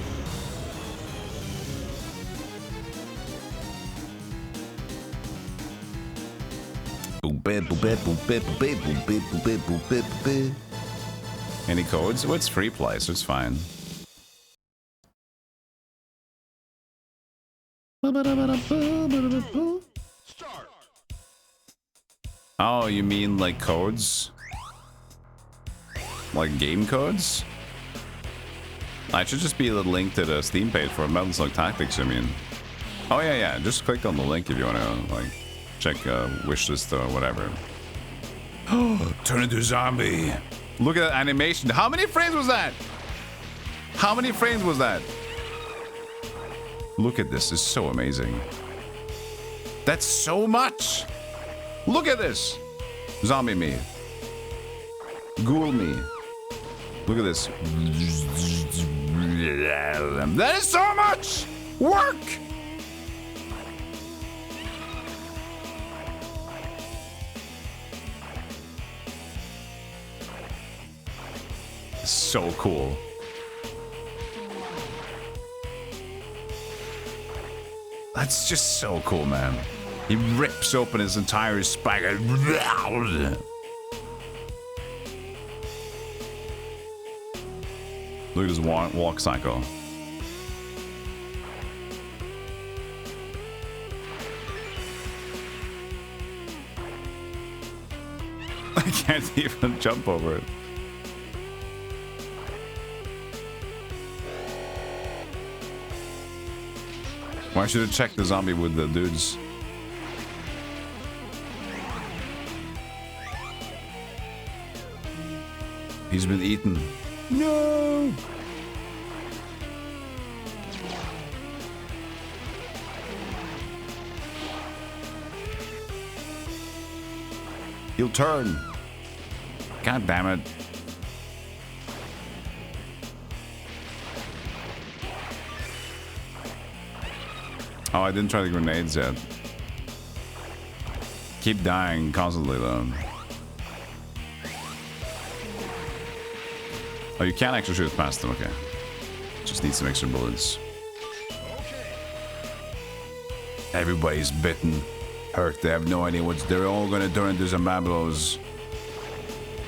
Any codes? Well, it's free play, so it's fine. Oh, you mean like codes? Like game codes? It should just be the link to the Steam page for Metal Slug Tactics, I mean. Oh yeah, just click on the link if you want to, like, check wishlist or whatever. Turn into a zombie. Look at that animation. How many frames was that? How many frames was that? Look at this, it's so amazing. That's so much! Look at this! Zombie me. Ghoul me. Look at this. That is so much work! So cool. That's just so cool, man. He rips open his entire spike. Look at his walk cycle. I can't even jump over it. Well, I should have checked the zombie with the dudes. He's been eaten. No! He'll turn. God damn it. Oh, I didn't try the grenades yet. Keep dying constantly though. Oh, you can't actually shoot past them, okay. Just need some extra bullets. Everybody's bitten, hurt, they have no idea what's... They're all gonna turn into Zambablos.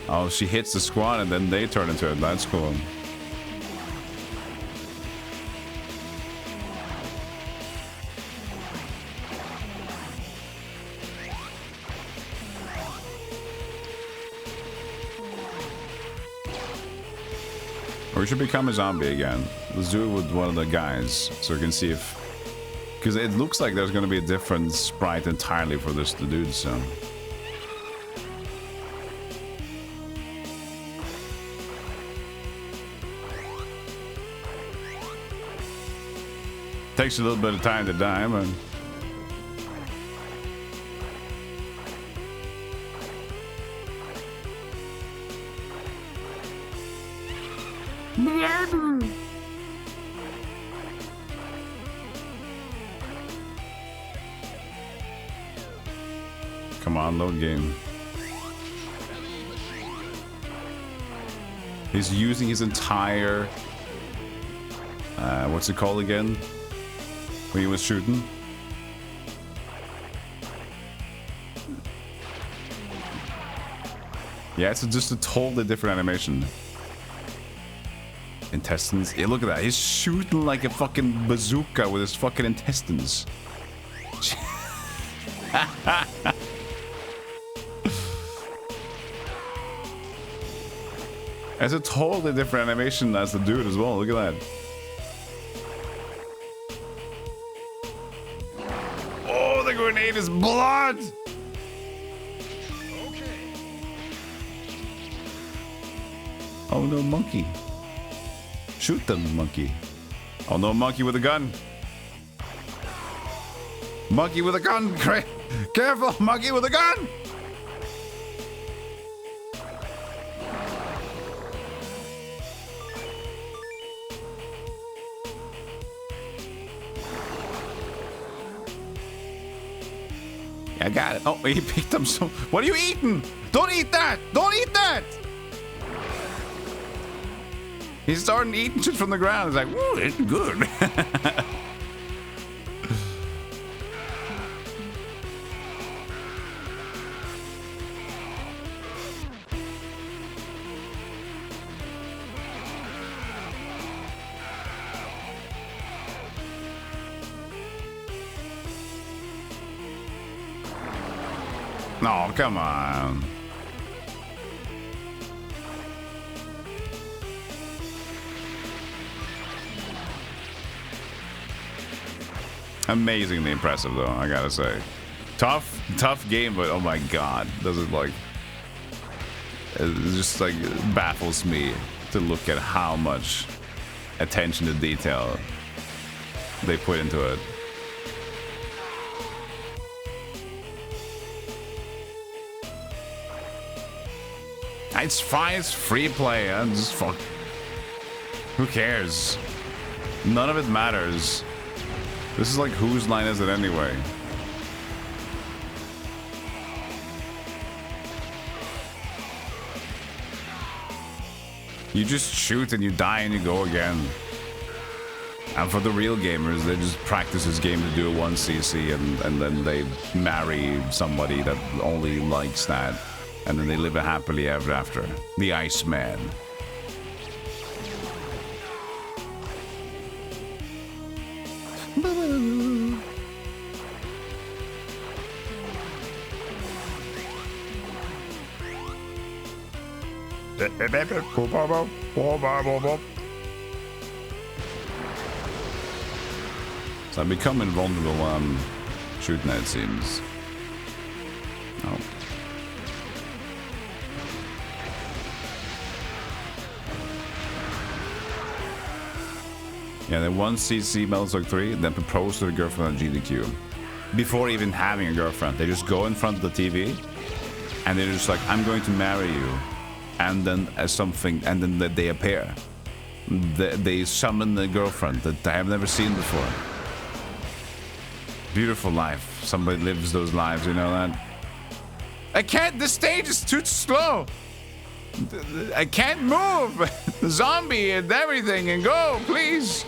Oh, she hits the squad and then they turn into it, that's cool. Or we should become a zombie again. Let's do it with one of the guys so we can see if... Because it looks like there's going to be a different sprite entirely for this dude, so... Takes a little bit of time to die, but... Come on, load game. He's using his entire... what's it called again? When he was shooting? Yeah, it's just a totally different animation. Intestines. Yeah, look at that. He's shooting like a fucking bazooka with his fucking intestines. It's a totally different animation as the dude as well. Look at that. Oh, the grenade is blood! Oh no, monkey. Shoot them, monkey. Oh no, monkey with a gun. Monkey with a gun. Careful, monkey with a gun. I got it. Oh, he picked up some. What are you eating? Don't eat that. Don't eat that. He's starting eating shit from the ground. He's like, ooh, it's good. No, come on. Amazingly impressive, though, I gotta say. Tough game, but oh my god, does it like... It just like baffles me to look at how much attention to detail they put into it. It's fine, it's free play, I'm just fuck. Who cares? None of it matters. This is like, whose line is it anyway? You just shoot and you die and you go again. And for the real gamers, they just practice this game to do a 1cc and then they marry somebody that only likes that. And then they live a happily ever after. The Iceman. So I become invulnerable while I'm shooting at it seems. Oh. Yeah, they once see Metal Slug 3, then propose to the girlfriend on GDQ. Before even having a girlfriend. They just go in front of the TV and they're just like, I'm going to marry you. And then and then they appear. They summon the girlfriend that I have never seen before. Beautiful life. Somebody lives those lives, you know that? I can't, the stage is too slow. I can't move. The zombie and everything and go, please.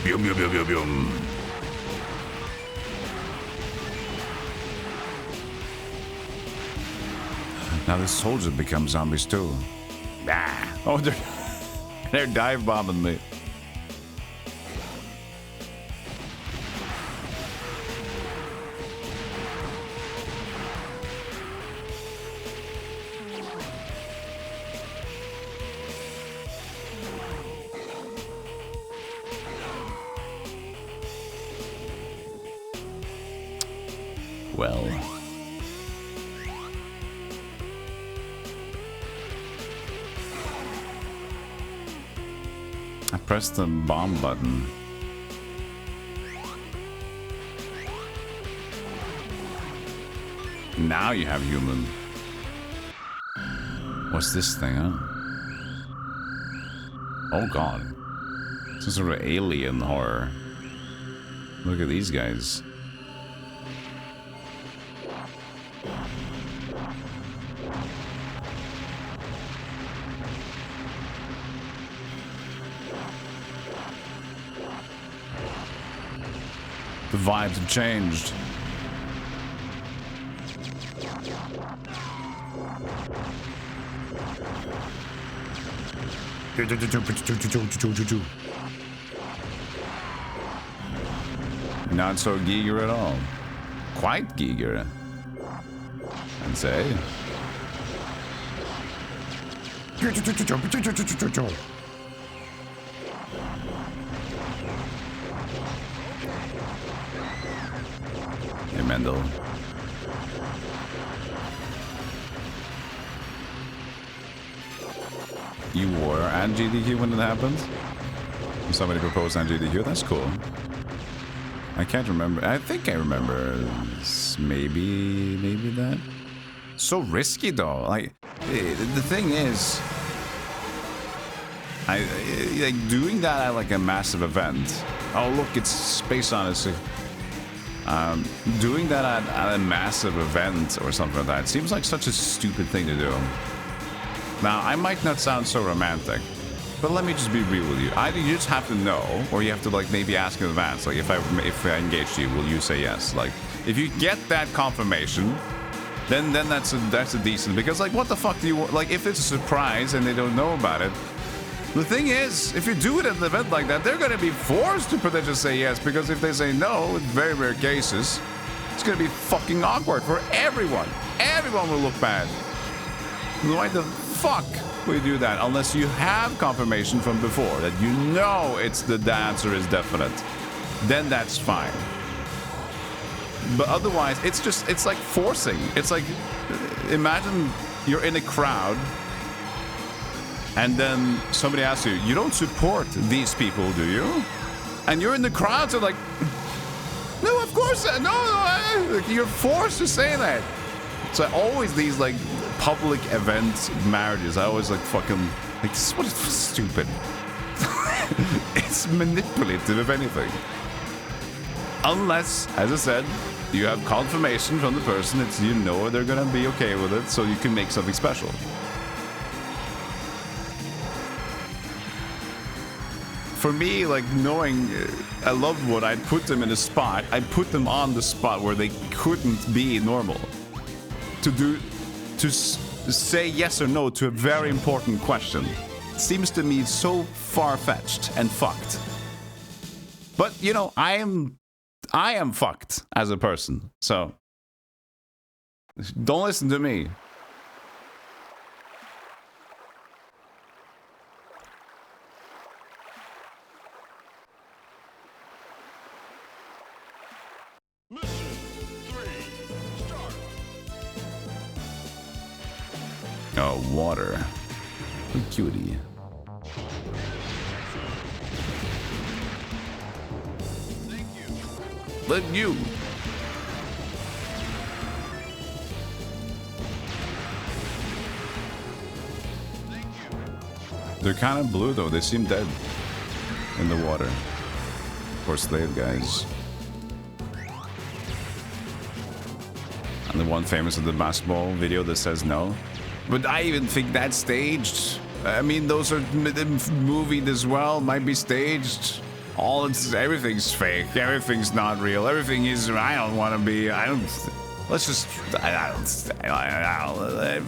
Boom, boom, boom, boom, boom. Now the soldiers become zombies too. Ah. Oh, they're dive bombing me. Well. I pressed the bomb button. Now you have human. What's this thing, huh? Oh god. Some sort of alien horror. Look at these guys. The vibes have changed. Not so Giger at all. Quite Giger, I'd say. Hey, Mendel. You were at GDQ when it happened? Somebody proposed on GDQ? That's cool. I can't remember. I think I remember. Maybe that. So risky though. Like, the thing is, I like doing that at like a massive event. Oh look, it's Space Odyssey. Doing that at a massive event or something like that seems like such a stupid thing to do. Now, I might not sound so romantic, but let me just be real with you. Either you just have to know, or you have to like maybe ask in advance. Like if I engage you, will you say yes? Like if you get that confirmation, then that's a decent. Because like what the fuck do you want? Like if it's a surprise and they don't know about it. The thing is, if you do it at an event like that, they're going to be forced to potentially say yes, because if they say no, in very rare cases, it's going to be fucking awkward for everyone. Everyone will look bad. Why the fuck would you do that unless you have confirmation from before that you know the answer is definite? Then that's fine. But otherwise, it's like forcing. It's like, imagine you're in a crowd and then somebody asks you, you don't support these people, do you? And you're in the crowd, so like, no, of course, no, you're forced to say that. So always these like public event marriages, I always like fucking, like, this is what is stupid. It's manipulative, if anything. Unless, as I said, you have confirmation from the person, you know they're gonna be okay with it, so you can make something special. For me, like knowing a loved one, I'd put them in a spot. I'd put them on the spot where they couldn't be normal. To say yes or no to a very important question seems to me so far-fetched and fucked. But you know, I am fucked as a person, so don't listen to me. Oh, water. What a cutie. Thank you. Let you. Thank you. They're kind of blue though. They seem dead in the water. Poor slave guys. And the one famous of the basketball video that says no. But I even think that's staged. I mean, those are movied as well. Might be staged. Everything's fake. Everything's not real. Everything is. I don't want to be. I don't. Let's just.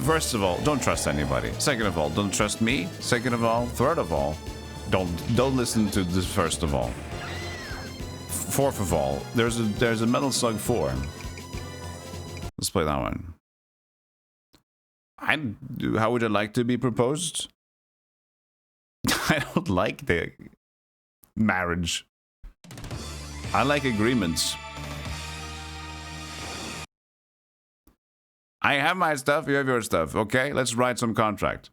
First of all, don't trust anybody. Second of all, don't trust me. Second of all, third of all, don't listen to this. First of all. Fourth of all, there's a Metal Slug 4. Let's play that one. How would I like to be proposed? I don't like the marriage. I like agreements. I have my stuff, you have your stuff. Okay, let's write some contract.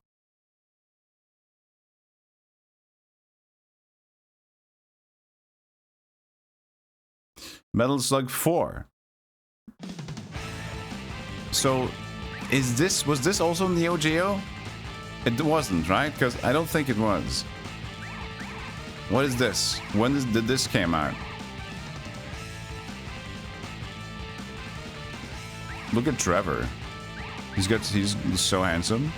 Metal Slug 4. So, was this also neo-geo? It wasn't, right? Because I don't think it was. What is this? When did this came out? Look at Trevor. He's so handsome.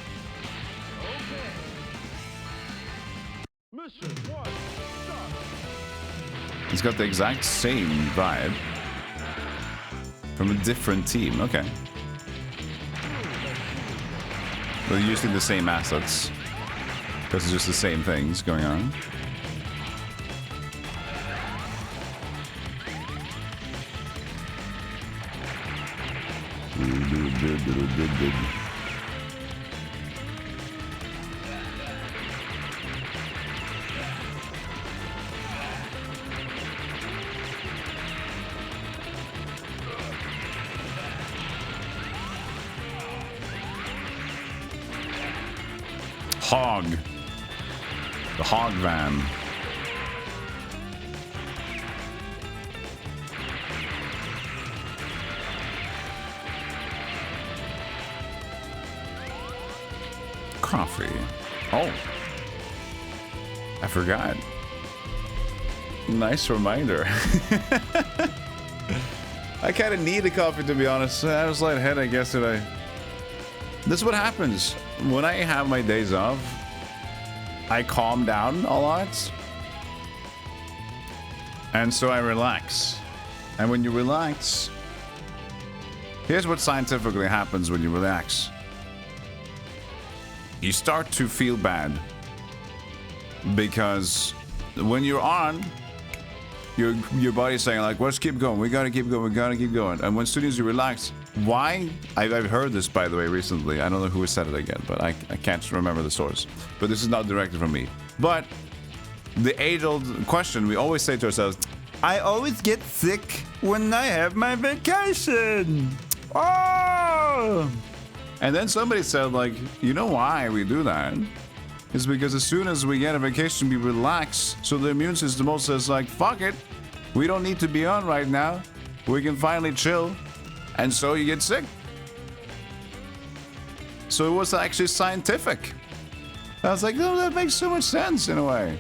He's got the exact same vibe from a different team. Okay. They're using the same assets because it's just the same things going on. Hog. The hog van. Coffee. Oh. I forgot. Nice reminder. I kind of need a coffee, to be honest. I was lightheaded, I guess, today. This is what happens when I have my days off. I calm down a lot, and so I relax. And when you relax, here's what scientifically happens when you relax. You start to feel bad because when you're on, your body's saying like, let's keep going, we gotta keep going, we gotta keep going. And when soon as you relax, why? I've heard this, by the way, recently. I don't know who said it again, but I can't remember the source. But this is not directed from me. But the age-old question we always say to ourselves, I always get sick when I have my vacation. Oh! And then somebody said, like, you know why we do that? It's because as soon as we get a vacation, we relax. So the immune system also says, like, fuck it. We don't need to be on right now. We can finally chill. And so you get sick. So it was actually scientific. I was like, oh, that makes so much sense in a way.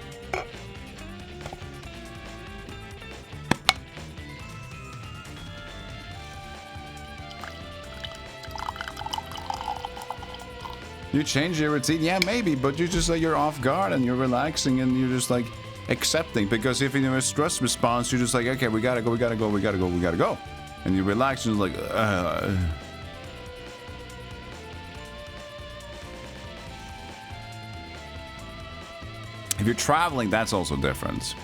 You change your routine, yeah, maybe, but you just like you're off guard and you're relaxing and you're just like accepting. Because if you're in a stress response, you're just like, okay, we gotta go, we gotta go, we gotta go, we gotta go. And you relax and you're like, If you're traveling, that's also different.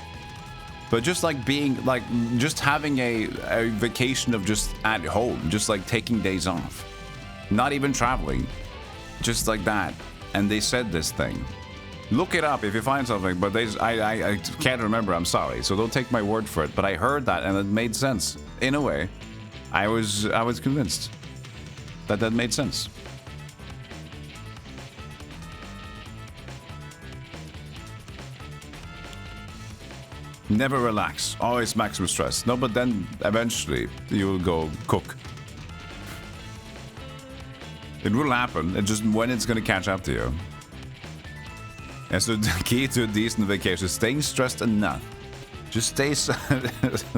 But just like being, like, just having a vacation of just at home, just like taking days off. Not even traveling. Just like that. And they said this thing. Look it up if you find something, but I can't remember, I'm sorry. So don't take my word for it. But I heard that and it made sense. In a way. I was convinced that made sense. Never relax. Always maximum stress. No, but then eventually you will go cook. It will happen. It's just when it's gonna catch up to you. And so the key to a decent vacation is staying stressed enough. Just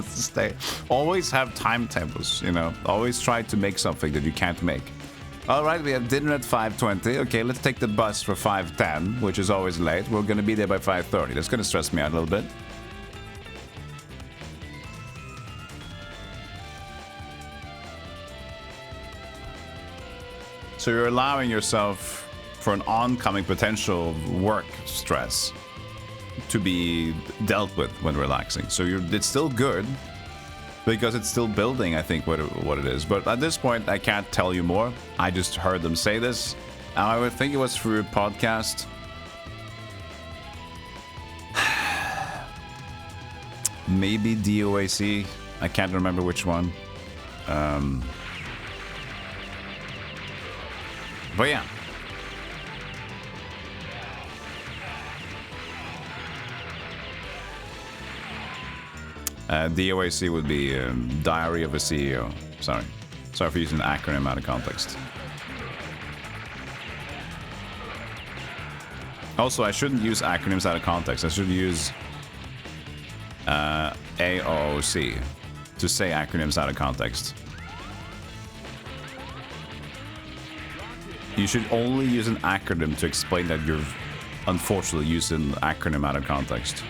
stay. Always have timetables, you know. Always try to make something that you can't make. All right, we have dinner at 5:20. Okay, let's take the bus for 5:10, which is always late. We're gonna be there by 5:30. That's gonna stress me out a little bit. So you're allowing yourself for an oncoming potential work stress to be dealt with when relaxing. So it's still good because it's still building, I think, what it is. But at this point, I can't tell you more. I just heard them say this. I would think it was through a podcast. Maybe DOAC. I can't remember which one. But yeah. DOAC would be Diary of a CEO. Sorry for using an acronym out of context. Also, I shouldn't use acronyms out of context. I should use AOC to say acronyms out of context. You should only use an acronym to explain that you're unfortunately using an acronym out of context.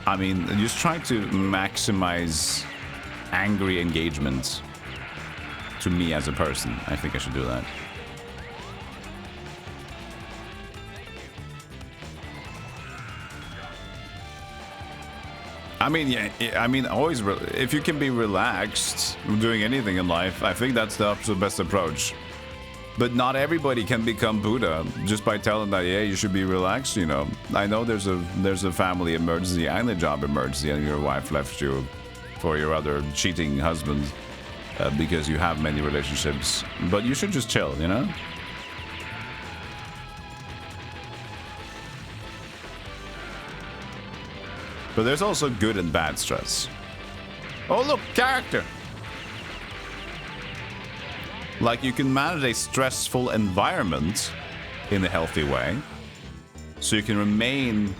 I mean, just trying to maximize angry engagement to me as a person. I think I should do that. I mean, yeah, I mean, always, if you can be relaxed doing anything in life, I think that's the absolute best approach. But not everybody can become Buddha just by telling that, yeah, you should be relaxed, you know. I know there's a family emergency and a job emergency and your wife left you for your other cheating husband because you have many relationships. But you should just chill, you know? But there's also good and bad stress. Oh, look, character! Like, you can manage a stressful environment in a healthy way, so you can remain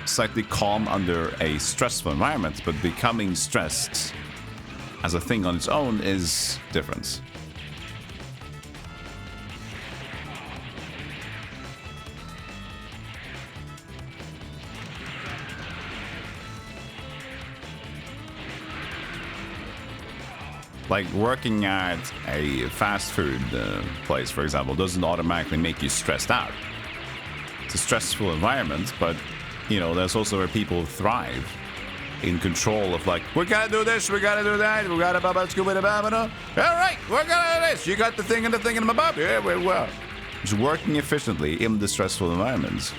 slightly calm under a stressful environment, but becoming stressed as a thing on its own is different. Like, working at a fast food place, for example, doesn't automatically make you stressed out. It's a stressful environment, but, you know, that's also where people thrive. In control of, like, we gotta do this, we gotta do that, we gotta blah, blah, scuba, blah, blah, blah. All right, we're gonna do this. You got the thing and the thing in my bub. Yeah, well. Just working efficiently in the stressful environments.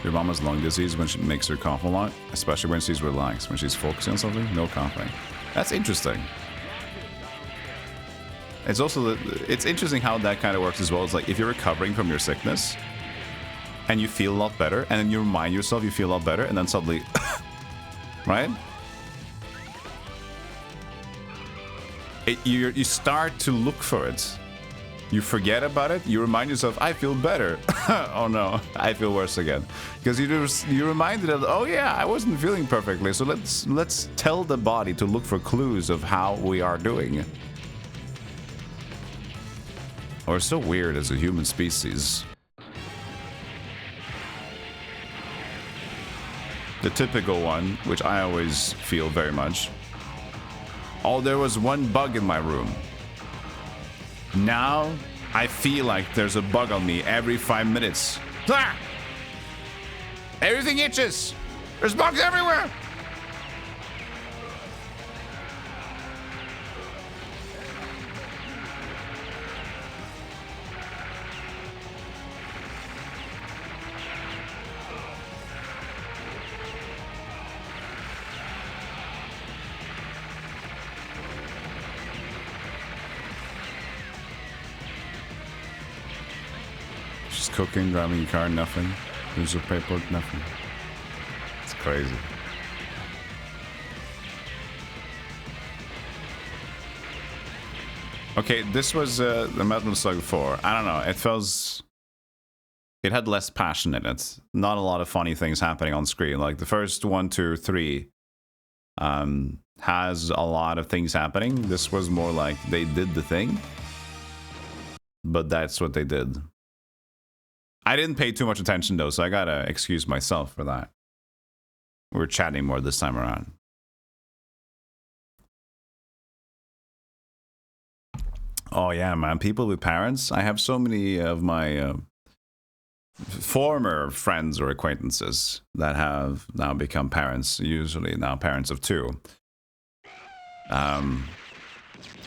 Your mom has lung disease when she makes her cough a lot, especially when she's relaxed. When she's focusing on something, no coughing. That's interesting. It's also it's interesting how that kind of works as well. It's like if you're recovering from your sickness and you feel a lot better, and then you remind yourself you feel a lot better, and then suddenly, right? You start to look for it. You forget about it. You remind yourself, I feel better. Oh no, I feel worse again. Because you reminded of, oh yeah, I wasn't feeling perfectly. So let's tell the body to look for clues of how we are doing. We're so weird as a human species. The typical one, which I always feel very much. Oh, there was one bug in my room. Now, I feel like there's a bug on me every 5 minutes. Ah! Everything itches! There's bugs everywhere! cooking, driving a car, nothing. Use of paperwork, nothing. It's crazy. Okay, this was the Metal Slug 4. I don't know. It feels... It had less passion in it. Not a lot of funny things happening on screen. Like the first 1, 2, 3 has a lot of things happening. This was more like they did the thing. But that's what they did. I didn't pay too much attention though, so I gotta excuse myself for that. We're chatting more this time around. Oh yeah, man. People with parents. I have so many of my former friends or acquaintances that have now become parents, usually now parents of 2.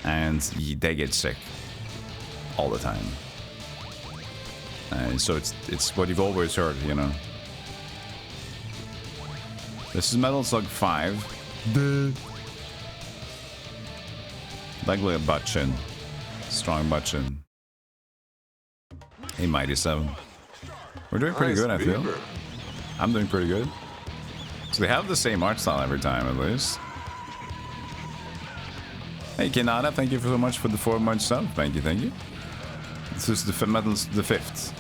And they get sick all the time. And so it's what you've always heard, you know. This is Metal Slug 5. Like a butt chin. Strong butt chin. Hey, Mighty 7. We're doing pretty good, I feel. I'm doing pretty good. So they have the same art style every time, at least. Hey, Kenada, thank you so much for the 4-month sub. Thank you, thank you. This is the 5th.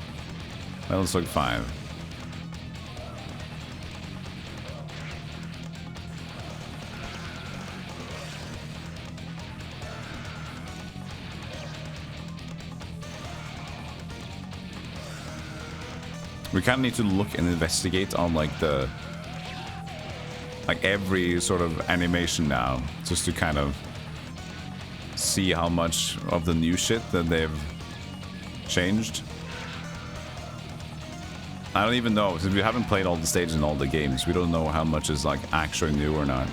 Metal Slug 5. We kind of need to look and investigate on like every sort of animation now, just to kind of see how much of the new shit that they've changed. I don't even know, since we haven't played all the stages in all the games, we don't know how much is like actually new or not.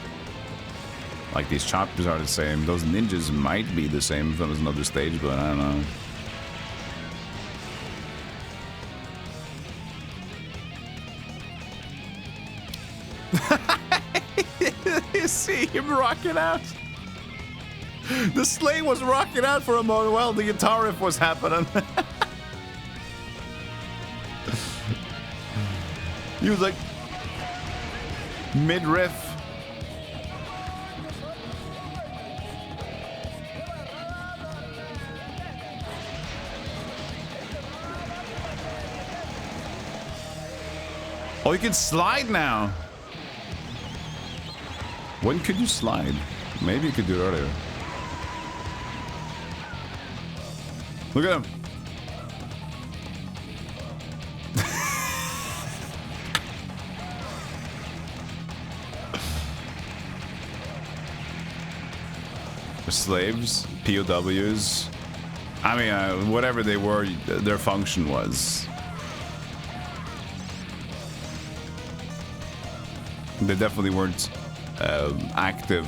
Like these chapters are the same, those ninjas might be the same if there was another stage, but I don't know. You see him rocking out. The sleigh was rocking out for a moment while the guitar riff was happening. He was like mid-riff. Oh, you can slide now. When could you slide? Maybe you could do it earlier. Look at him. Slaves, POWs. I mean, whatever they were, their function was. They definitely weren't active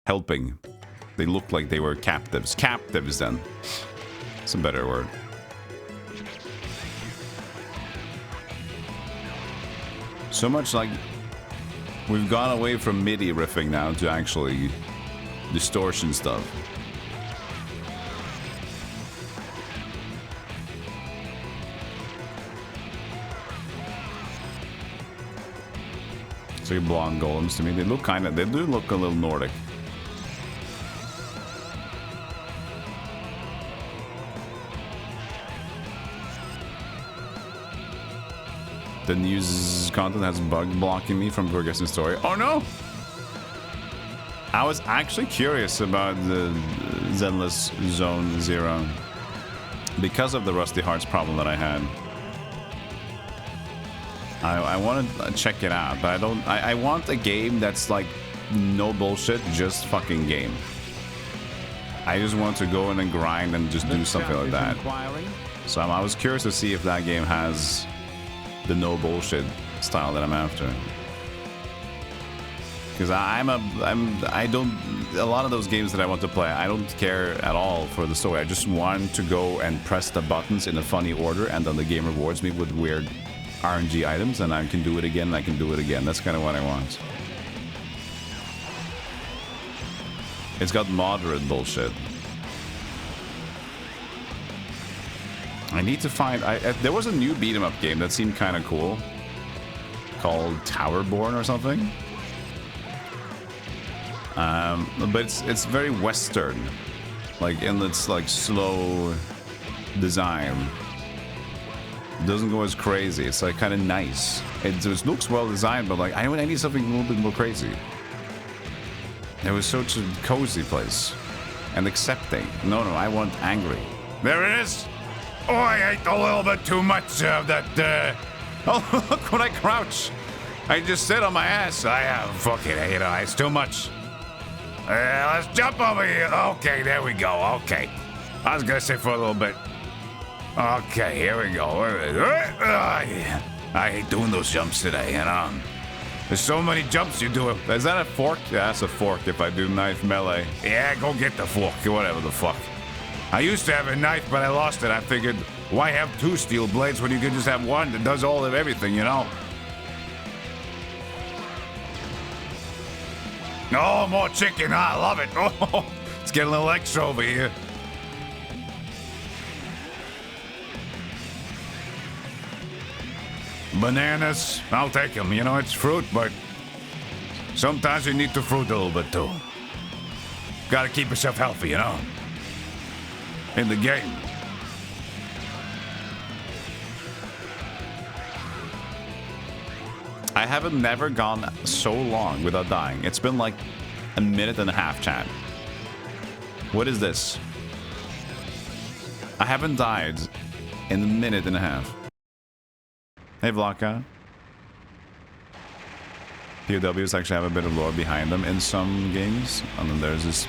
helping. They looked like they were captives. Captives, then. It's a better word. So much like we've gone away from MIDI riffing now to actually distortion stuff. It's like blonde golems to me. They look kind of, they do look a little Nordic. The news content has bug blocking me from progressing story. Oh no! I was actually curious about the Zenless Zone Zero because of the Rusty Hearts problem that I had. I want to check it out, but I want a game that's like no bullshit, just fucking game. I just want to go in and grind and just do something like that. So I was curious to see if that game has the no bullshit style that I'm after. Because a lot of those games that I want to play, I don't care at all for the story. I just want to go and press the buttons in a funny order, and then the game rewards me with weird RNG items, and I can do it again, and I can do it again. That's kind of what I want. It's got moderate bullshit. I need to find... there was a new beat-em-up game that seemed kind of cool. Called Towerborn or something. But it's very Western. Like, in its, like, slow design. It doesn't go as crazy. It's, like, kind of nice. It just looks well designed, but, like, I need something a little bit more crazy. It was such a cozy place. And accepting. No, I want angry. There it is! Oh, I ate a little bit too much of that, Oh, look when I crouch! I just sit on my ass. I fucking hate it. It's too much. Let's jump over here. Okay, there we go. Okay. I was gonna sit for a little bit. Okay, here we go. I hate doing those jumps today, you know? There's so many jumps you do. Is that a fork? Yeah, that's a fork if I do knife melee. Yeah, go get the fork. Whatever the fuck. I used to have a knife, but I lost it. I figured, why have two steel blades when you can just have one that does all of everything, you know? Oh, more chicken. I love it. Oh, it's getting a little extra over here. Bananas, I'll take them. You know, it's fruit, but sometimes you need to fruit a little bit too. Gotta keep yourself healthy, you know? In the game. I haven't never gone so long without dying. It's been like a minute and a half, chat. What is this? I haven't died in a minute and a half. Hey, Vlaka. POWs actually have a bit of lore behind them in some games. And then there's this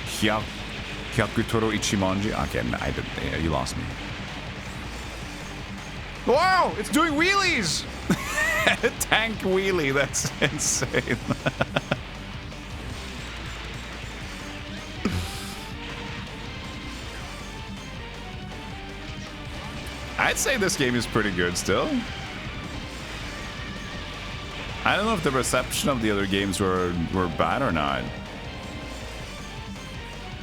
Hyakutoro Ichimonji. Okay, I didn't. Yeah, you lost me. Wow, it's doing wheelies! Tank wheelie, that's insane. I'd say this game is pretty good still. I don't know if the reception of the other games were bad or not.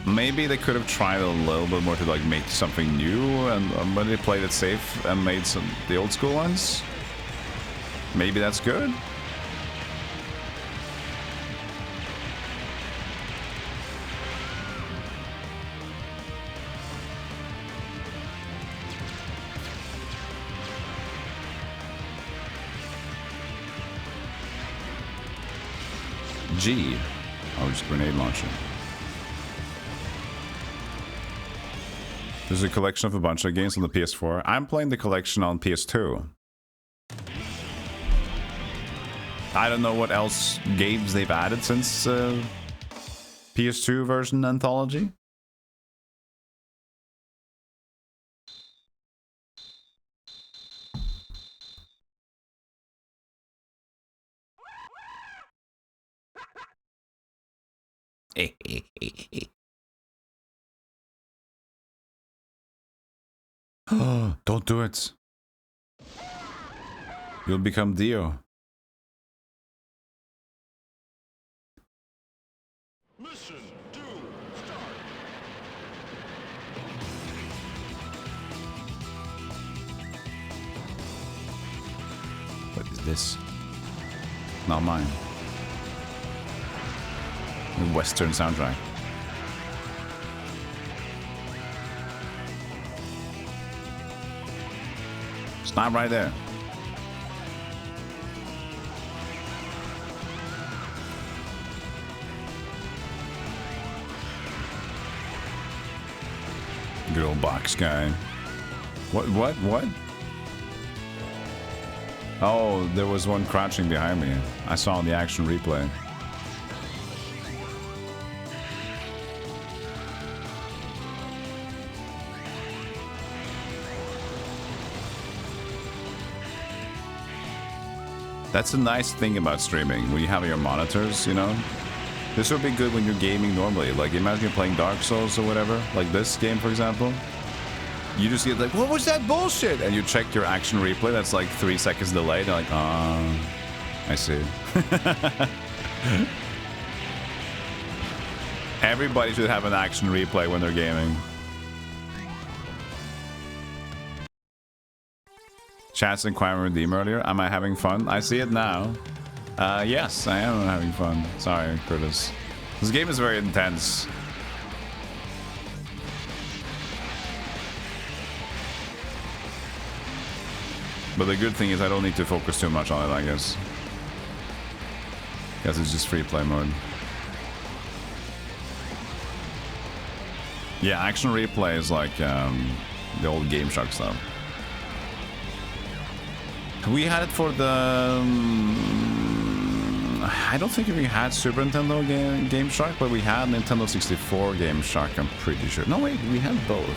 Maybe they could have tried a little bit more to like make something new, and when they played it safe and made the old school ones. Maybe that's good. G. Oh, just grenade launcher. There's a collection of a bunch of games on the PS4. I'm playing the collection on PS2. I don't know what else games they've added since PS2 version anthology. Don't do it. You'll become Dio. Mission 2, start. What is this? Not mine. The Western soundtrack. Stop right there. Good old box guy. What? Oh, there was one crouching behind me. I saw the action replay. That's a nice thing about streaming, when you have your monitors, you know? This would be good when you're gaming normally. Like, imagine you're playing Dark Souls or whatever, like this game, for example. You just get like, what was that bullshit? And you check your action replay, that's like 3 seconds delayed. They're like, oh, I see. Everybody should have an action replay when they're gaming. Chat's inquiring redeem earlier. Am I having fun? I see it now. Yes, I am having fun. Sorry, Curtis. This game is very intense. But the good thing is I don't need to focus too much on it, I guess. Guess it's just free play mode. Yeah, action replay is like the old Game Shark stuff. We had it for the... I don't think we had Super Nintendo Game Shark, but we had Nintendo 64 Game Shark, I'm pretty sure. No, wait, we had both.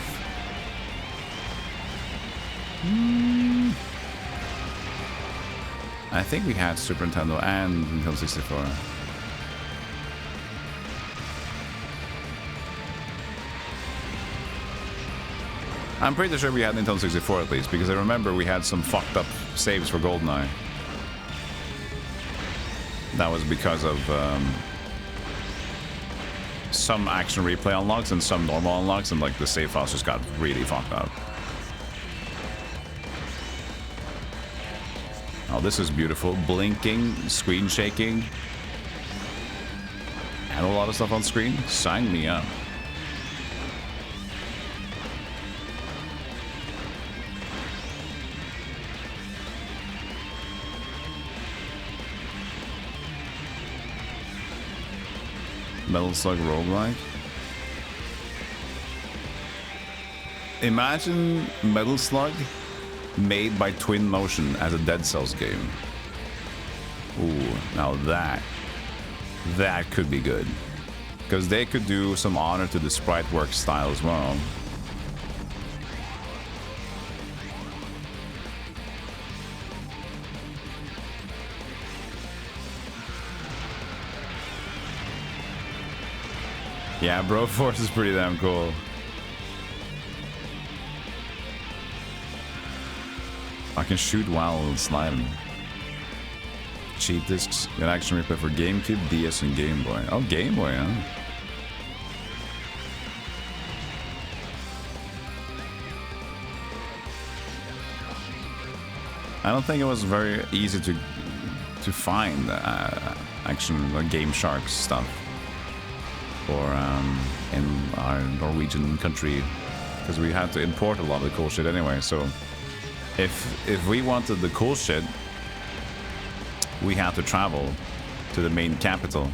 I think we had Super Nintendo and Nintendo 64. I'm pretty sure we had Nintendo 64 at least, because I remember we had some fucked up saves for GoldenEye. That was because of some action replay unlocks and some normal unlocks, and like the save files just got really fucked up. Oh, this is beautiful. Blinking, screen shaking, and a lot of stuff on screen. Sign me up. Metal Slug roguelike. Imagine Metal Slug made by Twin Motion as a Dead Cells game. Ooh, now that could be good. Because they could do some honor to the sprite work style as well. Yeah, Broforce is pretty damn cool. I can shoot while sliding. Cheat discs. Get action replay for GameCube, DS, and Game Boy. Oh, Game Boy, huh? I don't think it was very easy to find action Game Shark stuff. Or in our Norwegian country, because we had to import a lot of the cool shit anyway. So if we wanted the cool shit, we had to travel to the main capital,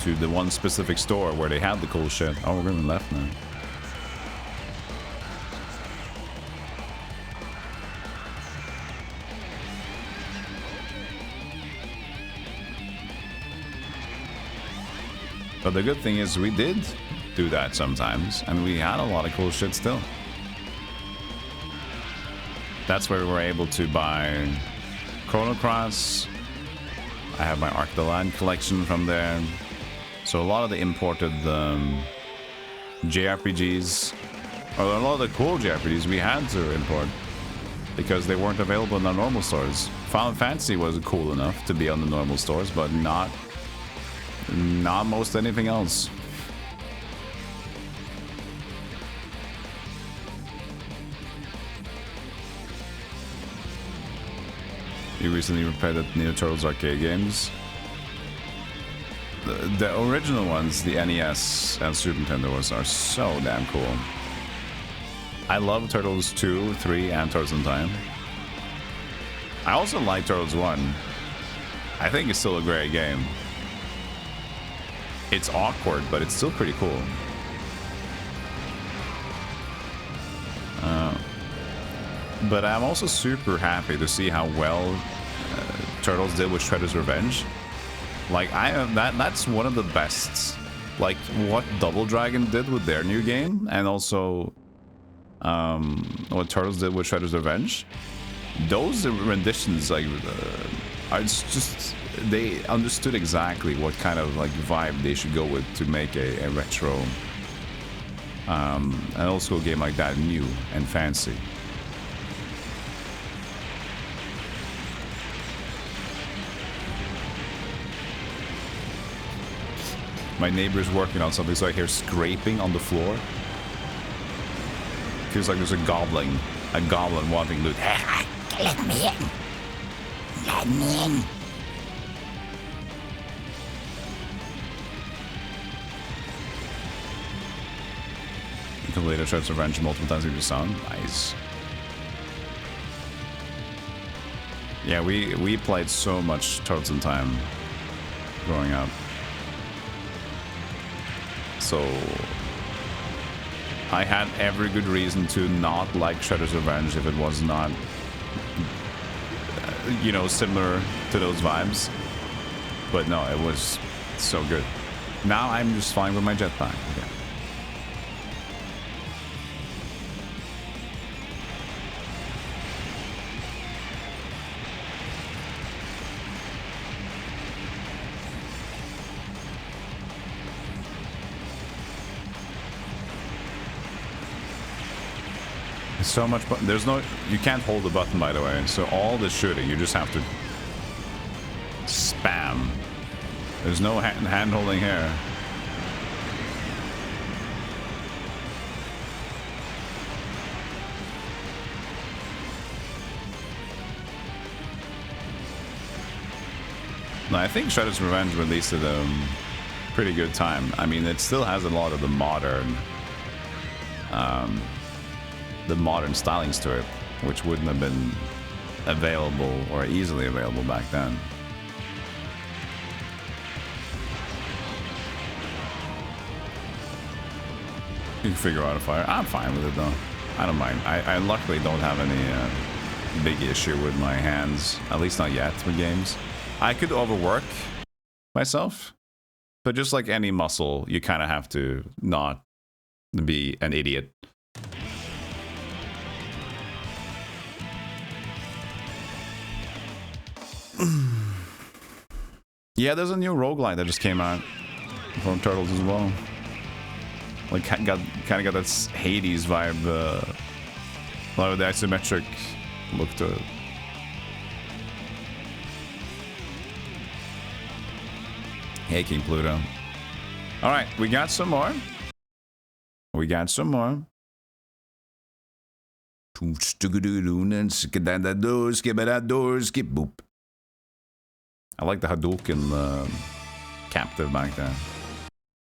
to the one specific store where they had the cool shit. Oh, we're going left now. But the good thing is we did do that sometimes, and we had a lot of cool shit still. That's where we were able to buy Chrono Cross. I have my Arc the Land collection from there. So a lot of the imported JRPGs, or a lot of the cool JRPGs we had to import because they weren't available in our normal stores. Final Fantasy was cool enough to be on the normal stores, but not most anything else. You recently repaired the Neo Turtles arcade games. The original ones, the NES and Super Nintendo ones, are so damn cool. I love Turtles 2, 3, and Turtles in Time. I also like Turtles 1. I think it's still a great game. It's awkward, but it's still pretty cool. But I'm also super happy to see how well Turtles did with Shredder's Revenge. Like, that's one of the best. Like, what Double Dragon did with their new game, and also what Turtles did with Shredder's Revenge. Those renditions, like, are just... They understood exactly what kind of like vibe they should go with to make a retro and also a game like that new and fancy. My neighbor's working on something, so I hear scraping on the floor. Feels like there's a goblin wanting loot. Let me in. Let me in. You can later Shredder's Revenge multiple times with your son. Nice. Yeah, we played so much Turtles in Time growing up. So I had every good reason to not like Shredder's Revenge if it was not, you know, similar to those vibes. But no, it was so good. Now I'm just fine with my jetpack. Okay. So much, but there's no, you can't hold the button, by the way, so all the shooting you just have to spam. There's no hand holding here. No, I think Shredder's Revenge released at a pretty good time. I mean, it still has a lot of the modern stylings to it, which wouldn't have been available or easily available back then. You can figure out a fire. I'm fine with it though. I don't mind. I luckily don't have any big issue with my hands, at least not yet with games. I could overwork myself, but just like any muscle, you kind of have to not be an idiot. Yeah, there's a new roguelite that just came out from Turtles as well. Like, kind of got that Hades vibe, a lot of the isometric look to it. Hey, King Pluto. All right, we got some more. We got some more. I like the Hadouken captive back there.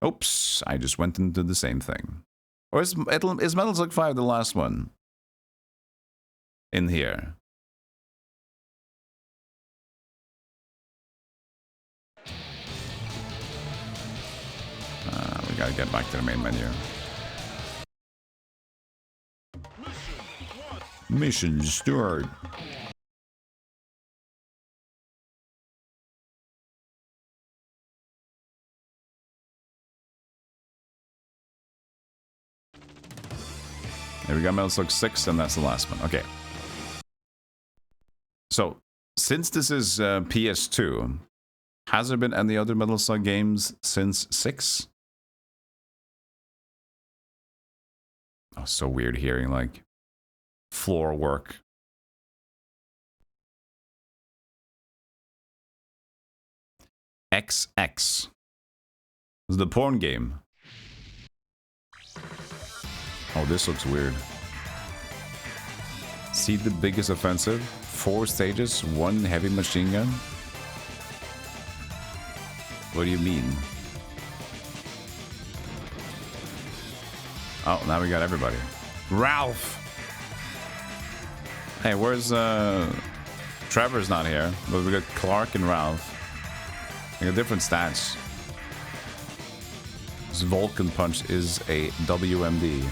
Oops, I just went into the same thing. Or is Metal Slug 5 the last one? In here. We gotta get back to the main menu. Mission start. There we go, Metal Slug 6, and that's the last one. Okay. So, since this is PS2, has there been any other Metal Slug games since 6? Oh, so weird hearing, like, floor work. XX. This is the porn game. Oh, this looks weird. See the biggest offensive? 4 stages, 1 heavy machine gun? What do you mean? Oh, now we got everybody. Ralph! Hey, where's Trevor's not here, but we got Clark and Ralph. They got different stats. This Vulcan Punch is a WMD.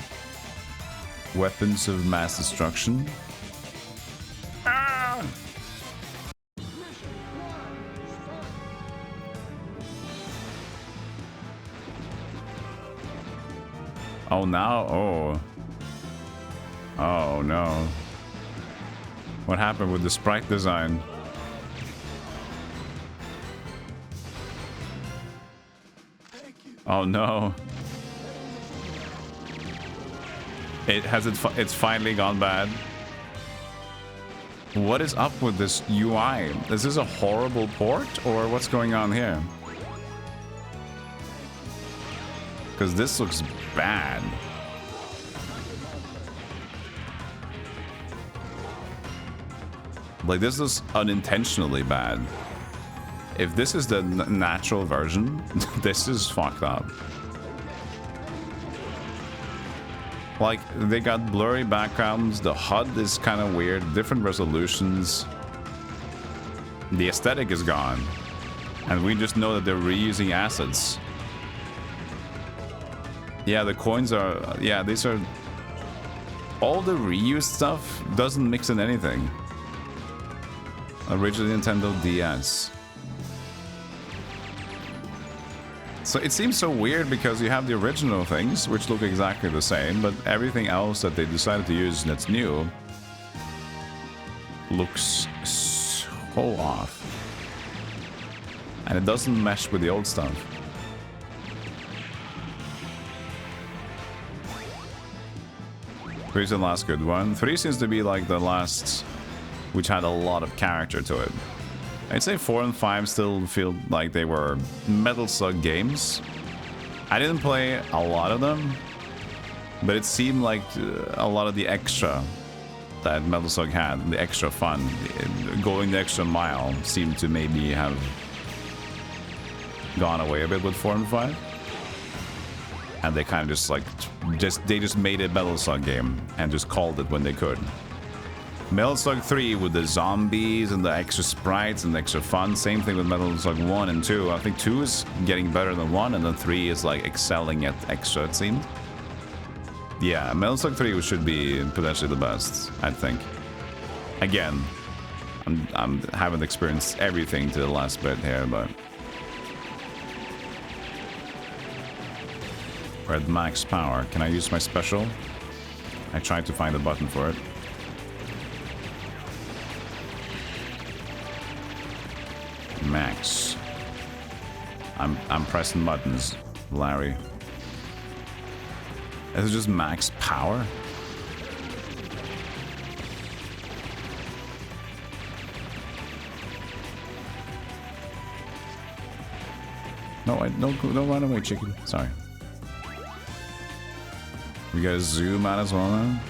Weapons of mass destruction. Ah! Oh, now? Oh. Oh, no. What happened with the sprite design? Oh, no. It's finally gone bad. What is up with this UI? Is this a horrible port or what's going on here? Because this looks bad. Like, this is unintentionally bad. If this is the natural version, this is fucked up. Like, they got blurry backgrounds, the HUD is kind of weird, different resolutions. The aesthetic is gone. And we just know that they're reusing assets. Yeah, the coins are... Yeah, these are... All the reused stuff doesn't mix in anything. Original Nintendo DS. So it seems so weird because you have the original things, which look exactly the same, but everything else that they decided to use that's new looks so off. And it doesn't mesh with the old stuff. Three's the last good one. 3 seems to be like the last, which had a lot of character to it. I'd say 4 and 5 still feel like they were Metal Slug games. I didn't play a lot of them, but it seemed like a lot of the extra that Metal Slug had, the extra fun, going the extra mile, seemed to maybe have gone away a bit with 4 and 5. And they kind of just like, they just made a Metal Slug game and just called it when they could. Metal Slug 3 with the zombies and the extra sprites and the extra fun. Same thing with Metal Slug 1 and 2. I think 2 is getting better than 1, and then 3 is like excelling at extra, it seemed. Yeah, Metal Slug 3 should be potentially the best, I think. Again, I haven't experienced everything to the last bit here, but... We're at max power. Can I use my special? I tried to find a button for it. Max. I'm pressing buttons, Larry. Is it just max power? No, don't run away, chicken. Sorry. We gotta zoom out as well now.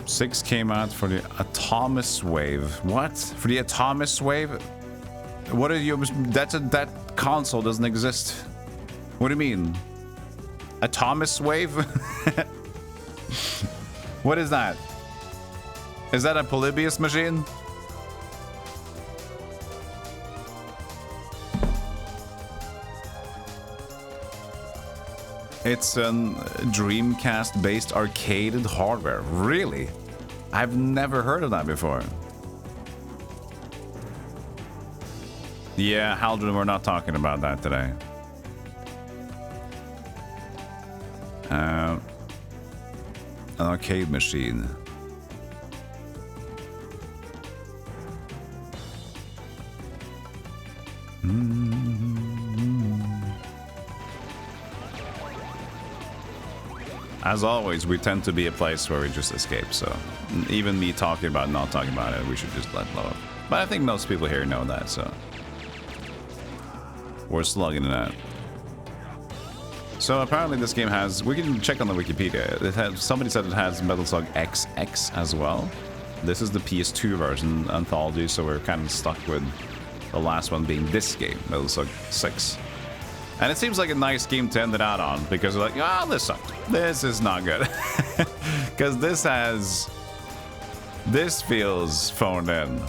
Six came out for the Atomus Wave. What? For the Atomus Wave? What are you? That console doesn't exist. What do you mean? Atomus Wave? What is that? Is that a Polybius machine? It's a Dreamcast-based arcaded hardware. Really? I've never heard of that before. Yeah, Haldren, we're not talking about that today. An arcade machine. As always, we tend to be a place where we just escape, so even me talking about not talking about it, we should just let low. But I think most people here know that, so we're slugging it out. So apparently this game has, we can check on the Wikipedia, it has, somebody said it has Metal Slug XX as well. This is the PS2 version anthology, so we're kind of stuck with the last one being this game, Metal Slug 6. And it seems like a nice game to end it out on, because we're like, oh, this sucked. This is not good. Because this feels phoned in.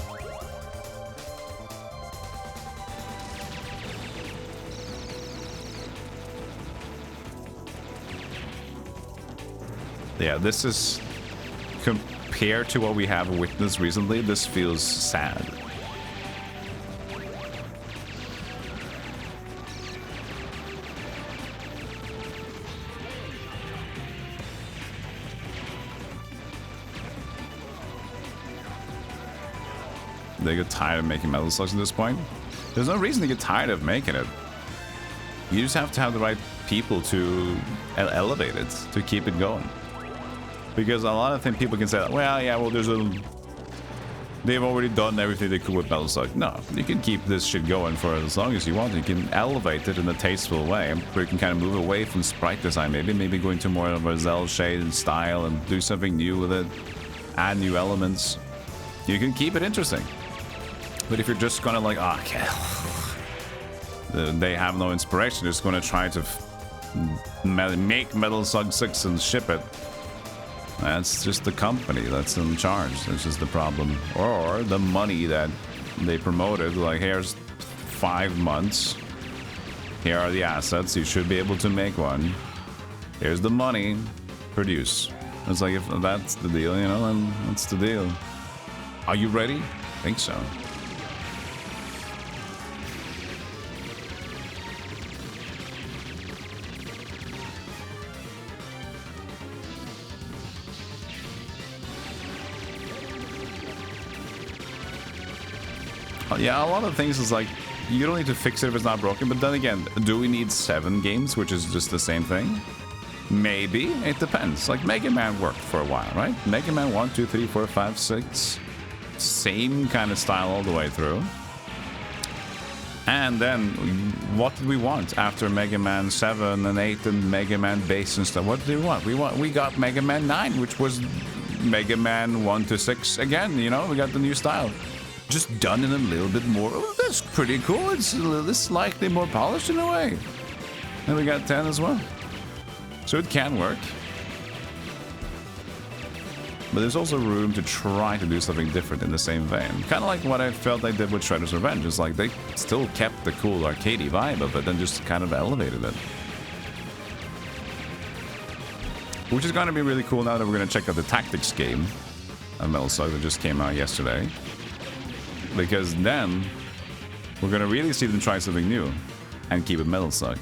Yeah, this is, compared to what we have witnessed recently, this feels sad. They get tired of making Metal Slugs at this point. There's no reason to get tired of making it. You just have to have the right people to elevate it, to keep it going. Because a lot of things people can say, well, yeah, well, there's a they've already done everything they could with Metal Slug. No, you can keep this shit going for as long as you want. You can elevate it in a tasteful way, where you can kind of move away from sprite design, maybe go into more of a cel shaded style and do something new with it, add new elements. You can keep it interesting. But if you're just gonna like, okay, they have no inspiration, they're just gonna try to make Metal Slug 6 and ship it. That's just the company that's in charge. That's just the problem. Or the money that they promoted. Like, here's 5 months. Here are the assets. You should be able to make one. Here's the money. Produce. It's like, if that's the deal, you know, then that's the deal. Are you ready? I think so. Yeah, a lot of things is like, you don't need to fix it if it's not broken, but then again, do we need 7 games, which is just the same thing? Maybe, it depends. Like, Mega Man worked for a while, right? Mega Man 1, 2, 3, 4, 5, 6, same kind of style all the way through. And then, what did we want after Mega Man 7 and 8 and Mega Man Base and stuff? What did we want? We got Mega Man 9, which was Mega Man 1 to 6 again, you know? We got the new style. Just done in a little bit more. Oh, that's pretty cool. It's slightly more polished in a way. And we got 10 as well. So it can work. But there's also room to try to do something different in the same vein. Kind of like what I felt I did with Shredder's Revenge. It's like they still kept the cool arcadey vibe of it and just kind of elevated it. Which is going to be really cool now that we're going to check out the tactics game of Metal Slug that just came out yesterday. Because then we're gonna really see them try something new and keep it Metal Slug.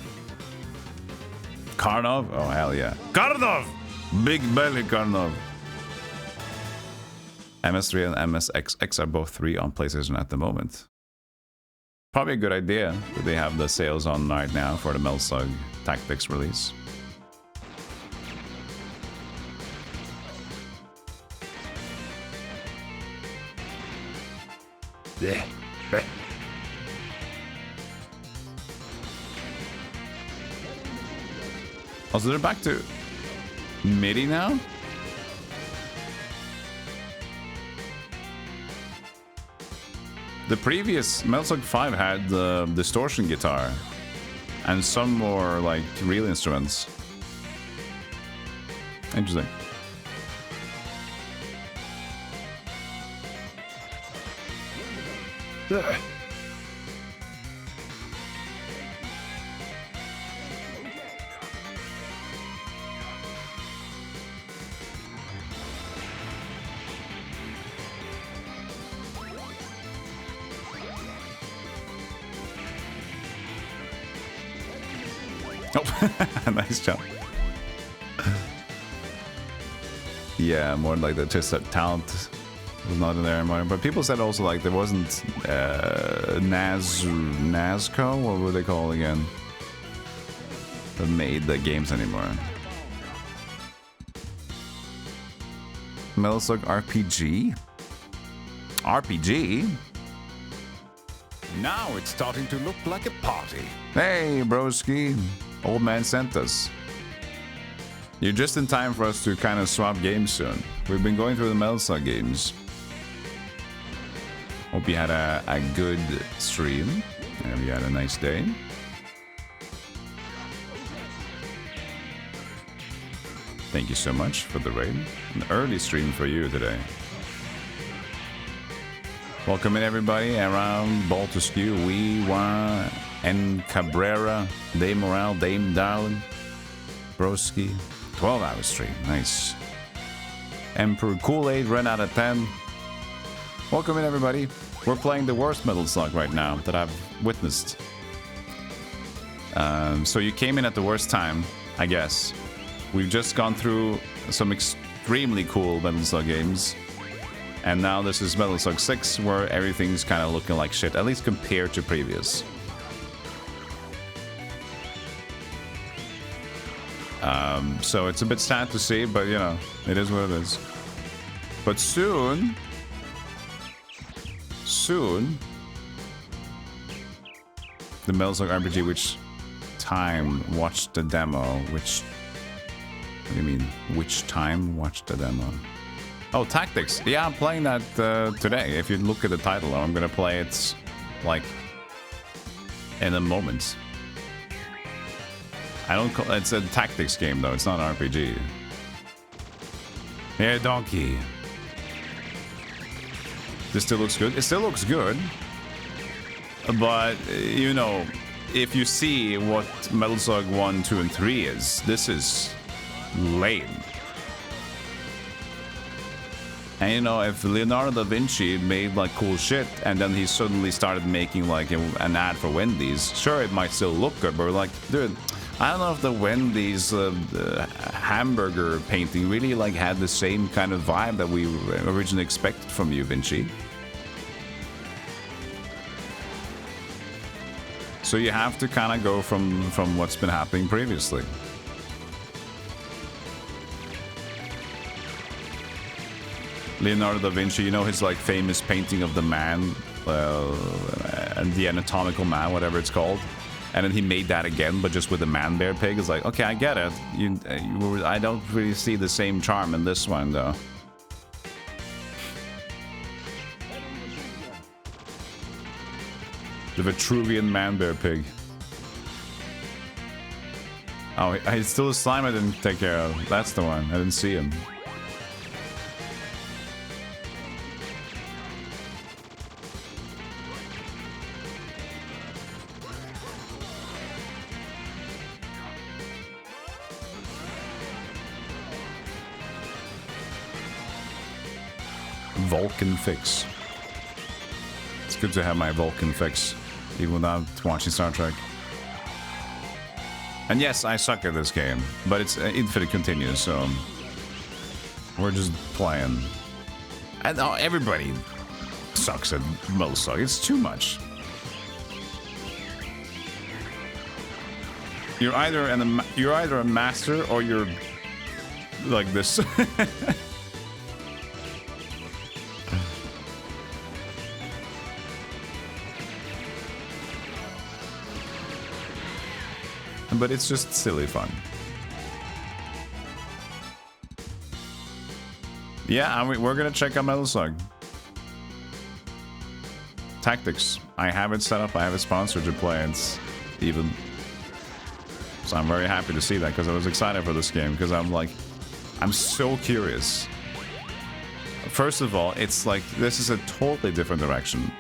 Karnov? Oh hell yeah. Karnov! Big belly Karnov. MS3 and MSXX are both 3 on PlayStation at the moment. Probably a good idea that they have the sales on right now for the Metal Slug Tactics release. Oh, so they're back to MIDI now? The previous Metal Slug 5 had the distortion guitar and some more like real instruments. Interesting. Oh, nice jump. Yeah, more like the just that talent was not in there anymore. But people said also like there wasn't Nazco, what were they called again? That made the games anymore. Metal Slug RPG? RPG? Now it's starting to look like a party. Hey, broski. Old man sent us. You're just in time for us to kind of swap games soon. We've been going through the Metal Slug games. Hope you had a good stream. And you had a nice day. Thank you so much for the raid. An early stream for you today. Welcome in everybody around Baltaskew, Wee-Wah, and Cabrera, Dame Morale, Dame Darling, Broski. 12-hour stream, nice. Emperor Kool-Aid ran out of 10. Welcome in everybody. We're playing the worst Metal Slug right now that I've witnessed. So you came in at the worst time, I guess. We've just gone through some extremely cool Metal Slug games. And now this is Metal Slug 6, where everything's kind of looking like shit, at least compared to previous. So it's a bit sad to see, but you know, it is what it is. But soon, soon. The Metal Slug RPG, which time watched the demo? Which... What do you mean? Which time watched the demo? Oh, Tactics. Yeah, I'm playing that today. If you look at the title, I'm gonna play it, like, in a moment. I don't call... It's a tactics game, though. It's not an RPG. Yeah, donkey. This still looks good. It still looks good. But, you know, if you see what Metal Slug 1, 2, and 3 is, this is lame. And, you know, if Leonardo da Vinci made, like, cool shit, and then he suddenly started making, like, an ad for Wendy's, sure, it might still look good, but, like, dude, I don't know if the Wendy's hamburger painting really, like, had the same kind of vibe that we originally expected from you, Vinci. So you have to kind of go from what's been happening previously. Leonardo da Vinci, you know his like famous painting of the man and the anatomical man, whatever it's called, and then he made that again, but just with a man bear pig. It's like, okay, I get it. I don't really see the same charm in this one though. The Vitruvian man bear pig. Oh, it's still a slime I didn't take care of. That's the one. I didn't see him. Vulcan fix. It's good to have my Vulcan fix, even without watching Star Trek. And yes, I suck at this game, but it's infinite continuous, so we're just playing. And everybody sucks at Metal Slug. It's too much. You're either a master or you're like this. But it's just silly fun. Yeah, we're gonna check out Metal Slug. Tactics. I have it set up. I have it sponsored to play. It's even. So I'm very happy to see that because I was excited for this game because I'm so curious. First of all, it's like this is a totally different direction.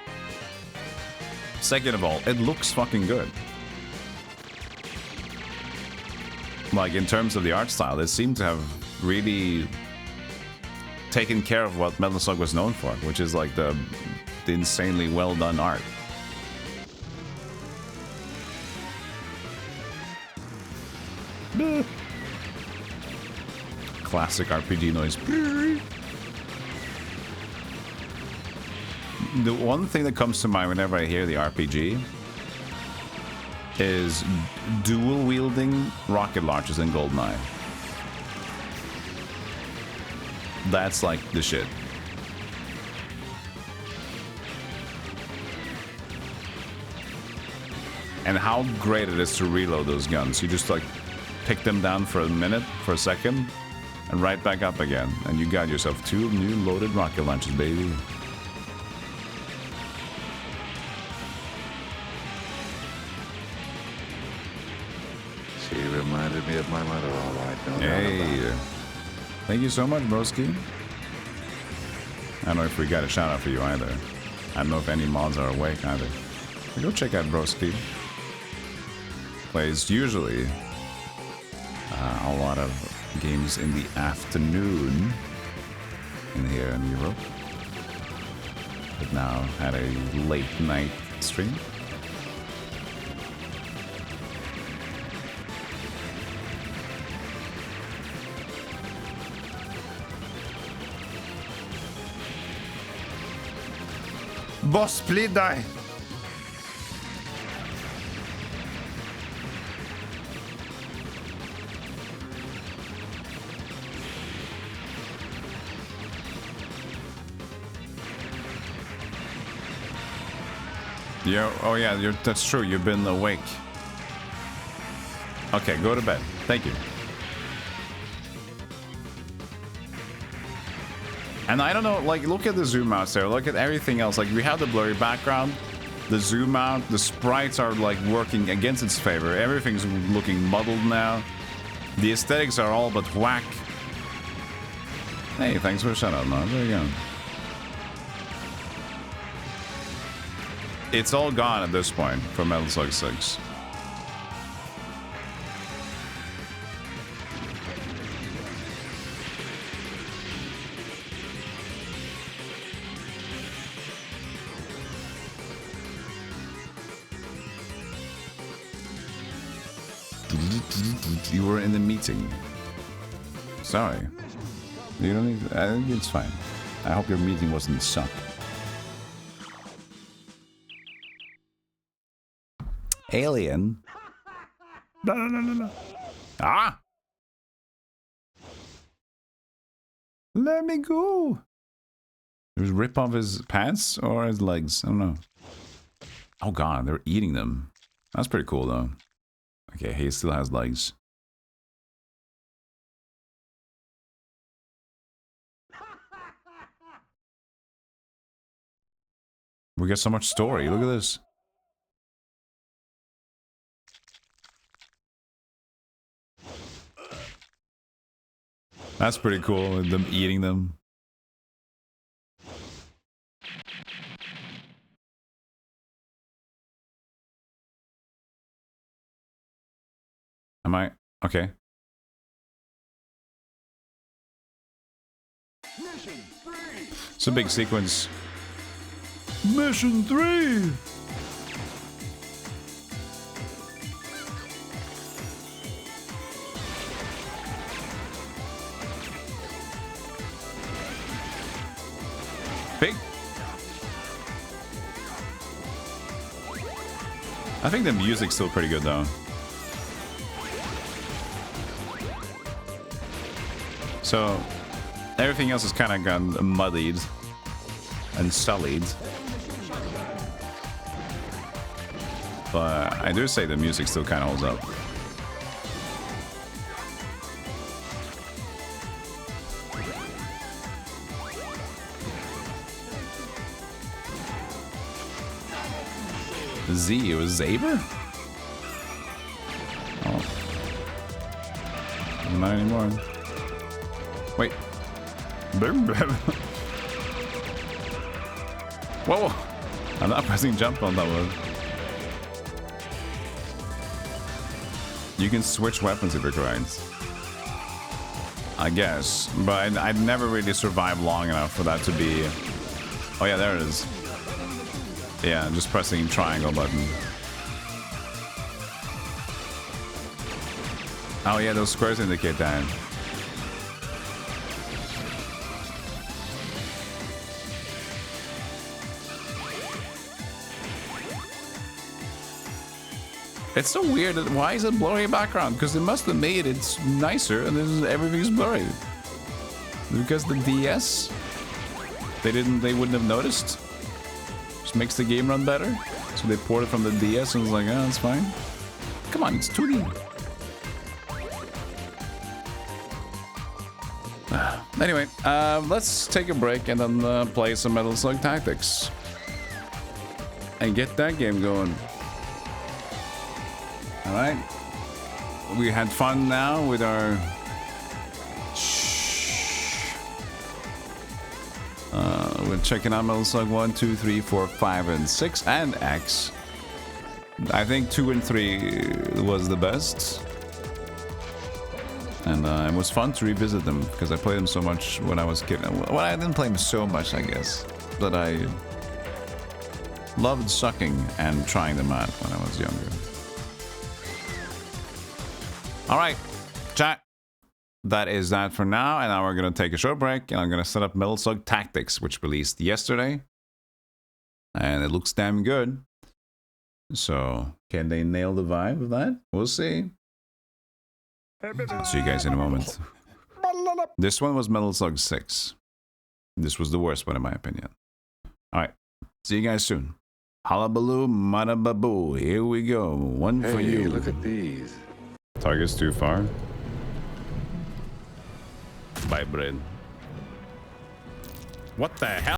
Second of all, it looks fucking good. Like, in terms of the art style, it seemed to have really taken care of what Metal Slug was known for, which is like the insanely well done art. Classic RPG noise. The one thing that comes to mind whenever I hear the RPG is dual wielding rocket launchers in GoldenEye. That's like the shit. And how great it is to reload those guns. You just like pick them down for a minute, for a second, and right back up again. And you got yourself 2 new loaded rocket launchers, baby. She reminded me of my mother, all right. No doubt Hey, about it. thank you so much, broski. I don't know if we got a shout out for you either. I don't know if any mods are awake either. But go check out broski. Plays usually a lot of games in the afternoon in here in Europe. But now had a late night stream. Boss, please die. Yeah. Oh yeah. That's true. You've been awake. Okay, go to bed. Thank you. And I don't know, like, look at the zoom out there. Look at everything else. Like, we have the blurry background, the zoom out, the sprites are, like, working against its favor. Everything's looking muddled now. The aesthetics are all but whack. Hey, thanks for the shout out, man. There you go. It's all gone at this point for Metal Slug 6. You were in the meeting. Sorry. You don't need. I think it's fine. I hope your meeting wasn't suck. Alien. No. Ah! Let me go. There's rip off his pants or his legs. I don't know. Oh god, they're eating them. That's pretty cool though. Okay, he still has legs. We got so much story. Look at this. That's pretty cool, with them eating them. Am I? Okay. It's a big sequence. Mission 3! Big. I think the music's still pretty good though. So everything else is kind of gone muddied and sullied. But I do say the music still kind of holds up. Z, it was Zaber? Oh. Not anymore. Wait. Whoa! I'm not pressing jump on that one. You can switch weapons if you're correct. I guess. But I'd never really survived long enough for that to be... Oh yeah, there it is. Yeah, just pressing triangle button. Oh yeah, those squares indicate that. It's so weird. Why is it blurry background? Because they must have made it nicer and then everything's blurry. Because the DS, they wouldn't have noticed. Just makes the game run better. So they ported from the DS and was like, oh, it's fine. Come on, it's 2D. Anyway, let's take a break and then play some Metal Slug Tactics. And get that game going. Alright. We had fun now with our... we're checking out Metal Slug 1, 2, 3, 4, 5, and 6, and X. I think 2 and 3 was the best. And it was fun to revisit them, because I played them so much when I was a kid. Well, I didn't play them so much, I guess. But I loved sucking and trying them out when I was younger. Alright, chat. That is that for now, and now we're going to take a short break, and I'm going to set up Metal Slug Tactics, which released yesterday. And it looks damn good. So, can they nail the vibe of that? We'll see. See you guys in a moment. This one was Metal Slug 6. This was the worst one in my opinion. Alright, see you guys soon. Hullabaloo, madababoo. Here we go. One for Hey, you. look at these. Target's too far. Bye, Brad. What the hell?